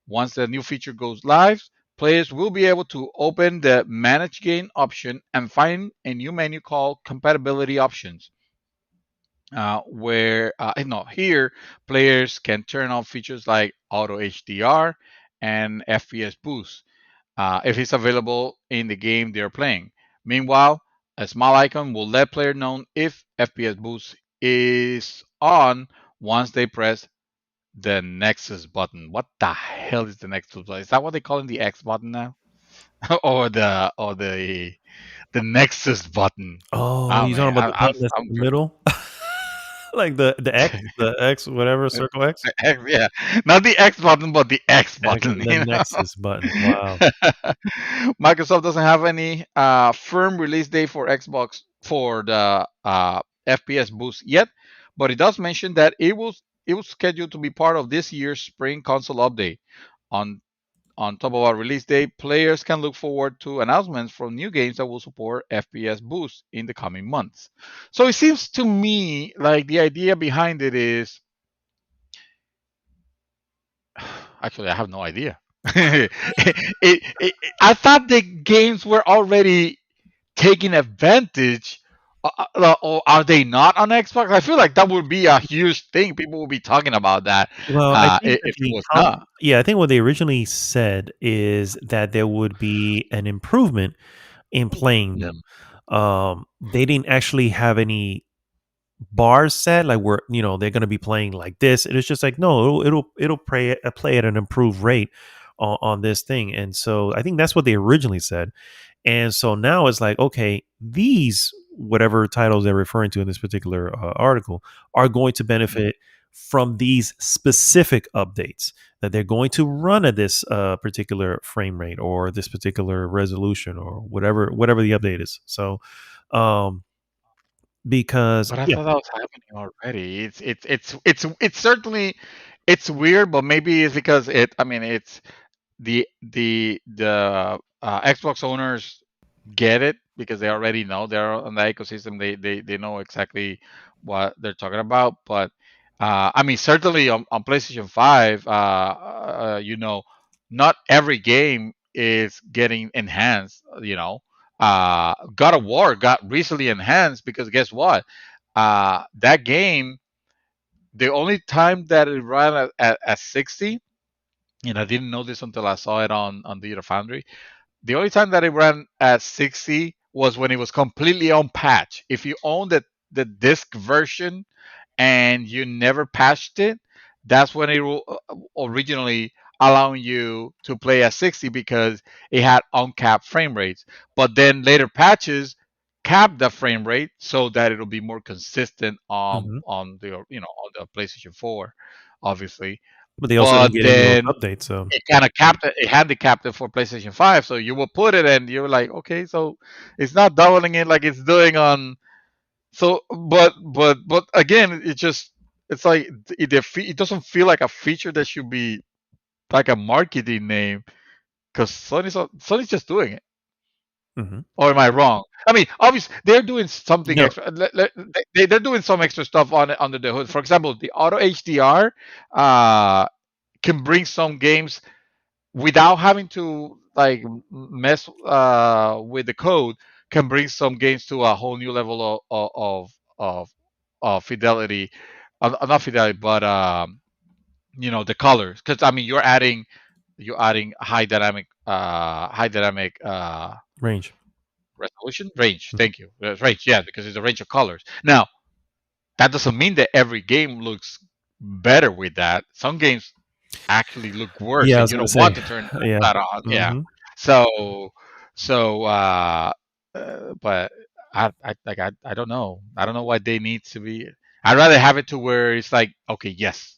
Once the new feature goes live, players will be able to open the Manage Game option and find a new menu called Compatibility Options, where no, here players can turn on features like Auto HDR and FPS Boost if it's available in the game they're playing. Meanwhile, a small icon will let player know if FPS Boost is on once they press the Nexus button. What the hell is the Nexus button? Is that what they call it, the X button now, or the Nexus button? Oh, Oh you talking man, about the button that's in I'm the middle? Like the X, whatever, circle X? the X, yeah, not the X button, but the X X, button. the Nexus button. Wow. Microsoft doesn't have any firm release date for Xbox for the FPS boost yet, but it does mention that it was scheduled to be part of this year's spring console update. On on top of our release date, players can look forward to announcements from new games that will support FPS boost in the coming months. So it seems to me like the idea behind it is actually I have no idea. I thought the games were already taking advantage. Or are they not on Xbox? I feel like that would be a huge thing. People will be talking about that Well, I think that if it was not. yeah, I think what they originally said is that there would be an improvement in playing them. They didn't actually have any bars set like where they're going to be playing like this. It was just like no, it'll play at an improved rate on this thing, and so I think that's what they originally said. And so now it's like, okay, these whatever titles they're referring to in this particular article are going to benefit from these specific updates that they're going to run at this particular frame rate or this particular resolution or whatever the update is. So, because But I yeah, thought that was happening already. It's certainly it's weird, but maybe it's because it. I mean, it's the Xbox owners get it because they already know they're on the ecosystem. They know exactly what they're talking about. But I mean, certainly on PlayStation 5, not every game is getting enhanced. God of War got recently enhanced because guess what? That game, the only time that it ran at 60, and I didn't know this until I saw it on Data Foundry. The only time that it ran at 60 was when it was completely unpatched. If you own the disc version and you never patched it, that's when it will originally allowing you to play at 60 because it had uncapped frame rates. But then later patches cap the frame rate so that it'll be more consistent mhm. on the on the PlayStation 4, obviously. But they also But didn't get any of those then updates. So it kind of capped it. It had the captain for PlayStation 5, so you will put it and you're like, okay, so it's not doubling it like it's doing on. So, but again, it's like it doesn't feel like a feature that should be like a marketing name because Sony's just doing it. mhm. Or am I wrong? I mean, obviously they're doing something No, extra. They're doing some extra stuff on under the hood. For example, the auto HDR can bring some games without having to like mess with the code, can bring some games to a whole new level of fidelity, not fidelity, but the colors. Because I mean, you're adding high dynamic range. resolution range. Mhm. Thank you. Range, yeah, because it's a range of colors. Now that doesn't mean that every game looks better with that. Some games actually look worse Yeah, I and was you gonna don't want say, to turn yeah. that on. Yeah. Mhm. So so uh, uh but I don't know. I don't know why they need to be. I'd rather have it to where it's like, okay, yes,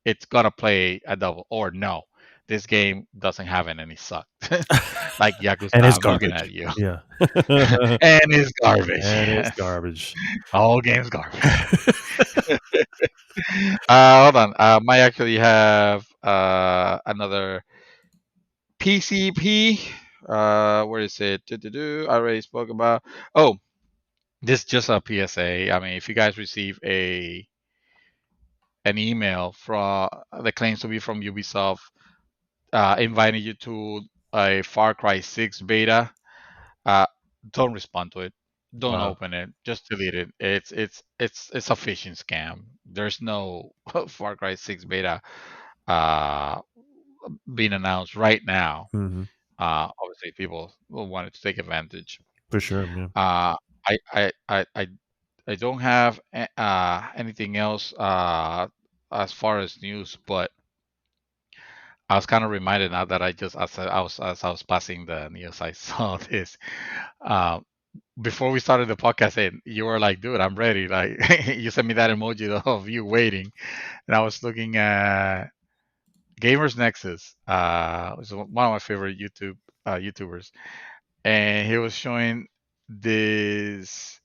it's gonna play a double, or no, this game doesn't have any suck. Like Yakuza, And it's I'm looking garbage. at you. Yeah. And it's garbage. And it's garbage. All games garbage. Hold on. Might actually have another PCP. Where is it? I already spoke about. Oh, this is just a PSA. I mean, if you guys receive an email from that claims to be from Ubisoft, inviting you to a Far Cry 6 beta, uh, don't respond to it. Don't Wow. open it. Just delete it. It's a phishing scam. There's no Far Cry 6 beta uh, being announced right now. Mhm. Obviously, people will want to take advantage. For sure, yeah. Uh, I I don't have anything else as far as news, but I was kind of reminded now that I just as I was passing the news, I saw this. Uh, Before we started the podcast, and you were like, "Dude, I'm ready." Like you sent me that emoji of you waiting, and I was looking at Gamers Nexus, was one of my favorite YouTubers, and he was showing this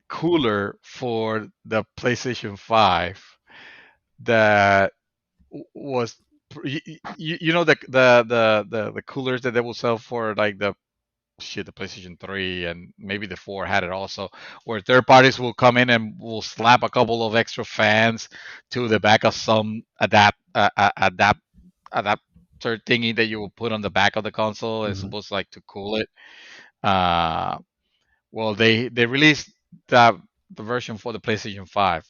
cooler for the PlayStation 5 that was you know the coolers that they will sell for like the PlayStation 3 and maybe the 4 had it also, where third parties will come in and will slap a couple of extra fans to the back of some adapter thingy that you will put on the back of the console. It's Mhm. supposed like to cool it. Uh, well, they released that the version for the PlayStation 5,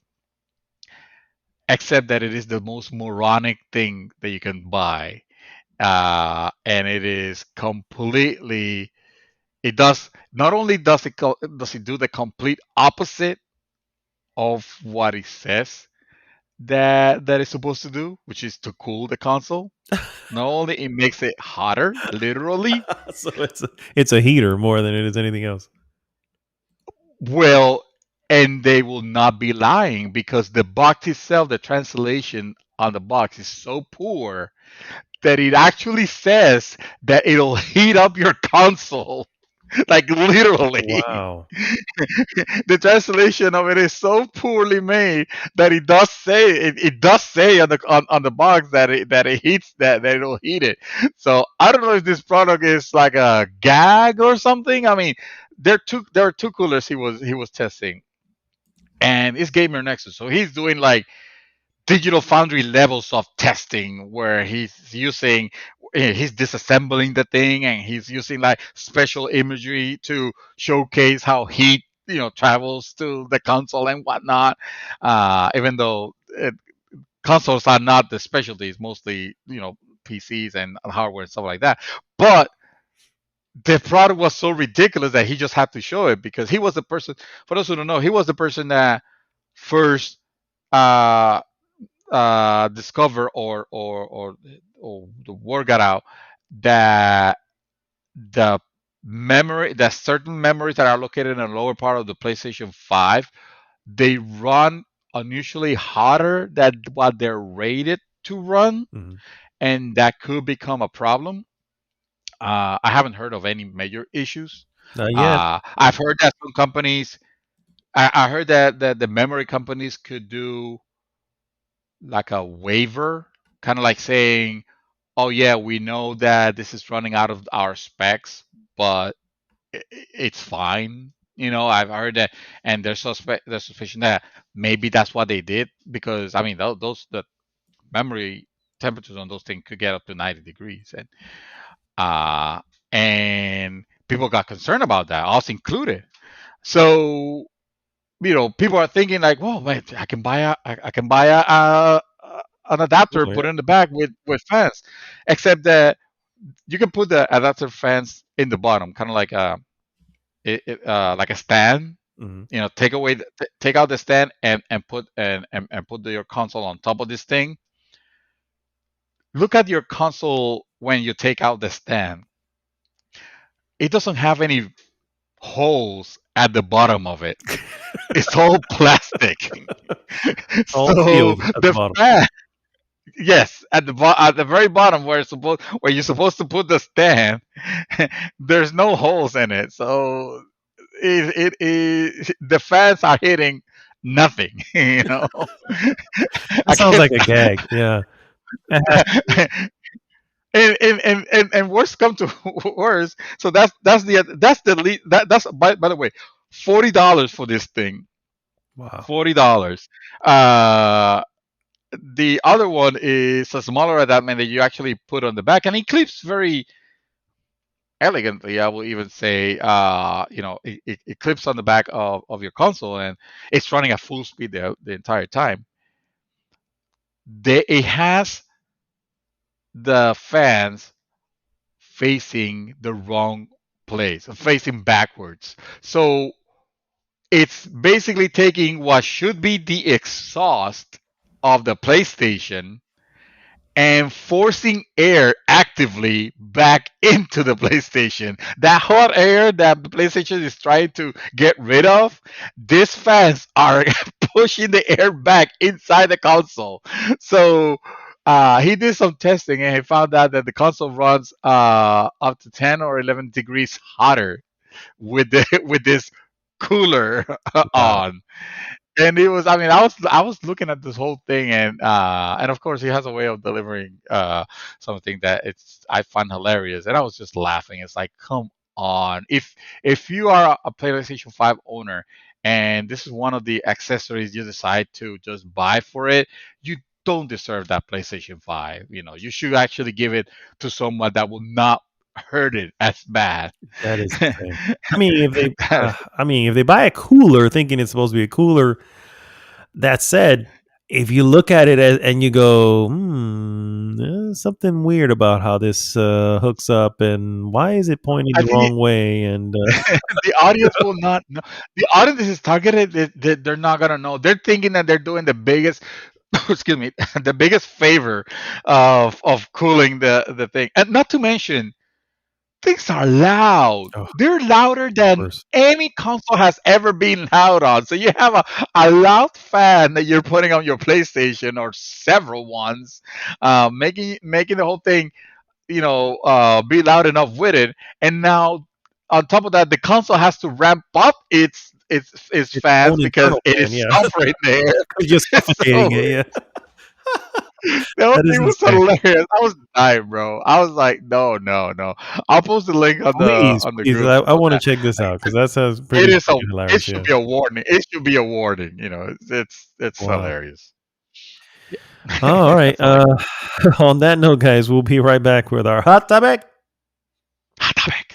except that it is the most moronic thing that you can buy, and it is completely. It does not only does it do the complete opposite of what it says that it's supposed to do, which is to cool the console. Not only it makes it hotter, literally. So it's a heater more than it is anything else. Well, and they will not be lying because the box itself, the translation on the box is so poor that it actually says that it'll heat up your console. Like literally. Wow. The translation of it is so poorly made that it does say on the box that it heats that it'll heat it. So I don't know if this product is like a gag or something. I mean, there are two coolers he was testing, and it's Gamer Nexus, so he's doing like Digital Foundry levels of testing where he's disassembling the thing and he's using like special imagery to showcase how heat travels to the console and whatnot. Even though consoles are not the specialty, it's mostly PCs and hardware and stuff like that. But the product was so ridiculous that he just had to show it because he was the person. For those who don't know, he was the person that first uh, discover or the word got out that the that certain memories that are located in the lower part of the PlayStation 5, they run unusually hotter than what they're rated to run, Mhm. and that could become a problem. I haven't heard of any major issues. Not yet. I've heard that some companies, I heard that the memory companies could do like a waiver, kind of like saying, "Oh yeah, we know that this is running out of our specs, but it's fine." I've heard that, and there's suspicion that maybe that's what they did because I mean those the memory temperatures on those things could get up to 90 degrees, uh and people got concerned about that, us included. So people are thinking like, "Well, wait, I can buy an adapter, Oh, yeah. put it in the back with fans," except that you can put the adapter fans in the bottom, kind of like like a stand. Mhm. Take out the stand and put your console on top of this thing. Look at your console when you take out the stand. It doesn't have any holes at the bottom of it. It's all plastic. It's all So sealed at the the bottom. fan, yes, at the very bottom where you're supposed to put the stand, there's no holes in it. So the fans are hitting nothing. That I sounds can like a gag. Yeah. It has to be. and worse come to worse. So that's the lead. That's by the way, $40 for this thing. Wow. $40. Uh, the other one is a smaller adaptation that you actually put on the back, and it clips very elegantly. I will even say, it clips on the back of your console, and it's running at full speed the entire time. It has the fans facing the wrong place, facing backwards. So It's basically taking what should be the exhaust of the PlayStation and forcing air actively back into the PlayStation. That hot air that the PlayStation is trying to get rid of, these fans are pushing the air back inside the console. So he did some testing and he found out that the console runs up to 10 or 11 degrees hotter with with this cooler Wow. on. And it was, I mean, I was looking at this whole thing, and of course he has a way of delivering something that I find hilarious, and I was just laughing. It's like, come on, if you are a PlayStation 5 owner and this is one of the accessories you decide to just buy for it, you don't deserve that PlayStation 5. You should actually give it to someone that will not hurt it as bad. That is insane. I mean, if they buy a cooler thinking it's supposed to be a cooler, that said, if you look at it and you go, there's something weird about how this hooks up, and why is it pointing I the think wrong way? And the audience will not know. The audience is targeted. They're not gonna know. They're thinking that they're doing the biggest, excuse me, the biggest favor of cooling the thing. And not to mention, things are loud. oh, of They're louder than course, any console has ever been loud on. So you have a loud fan that you're putting on your PlayStation or several ones, making the whole thing be loud enough with it. And now, on top of that, the console has to ramp up its its fans own because internal it fan, is yeah, suffering there. you're suffocating So it. Yeah, the whole that is thing was insane. hilarious. I was dying, bro. I was like, no, no, no. I'll post the link on the Please, on the please, group I of want to that. check this out because that sounds It pretty is a. freaking It hilarious. should Yeah, be a warning. It should be a warning. It's wow. hilarious. Oh, all right. That's all I got. On that note, guys, we'll be right back with our hot topic. Hot topic.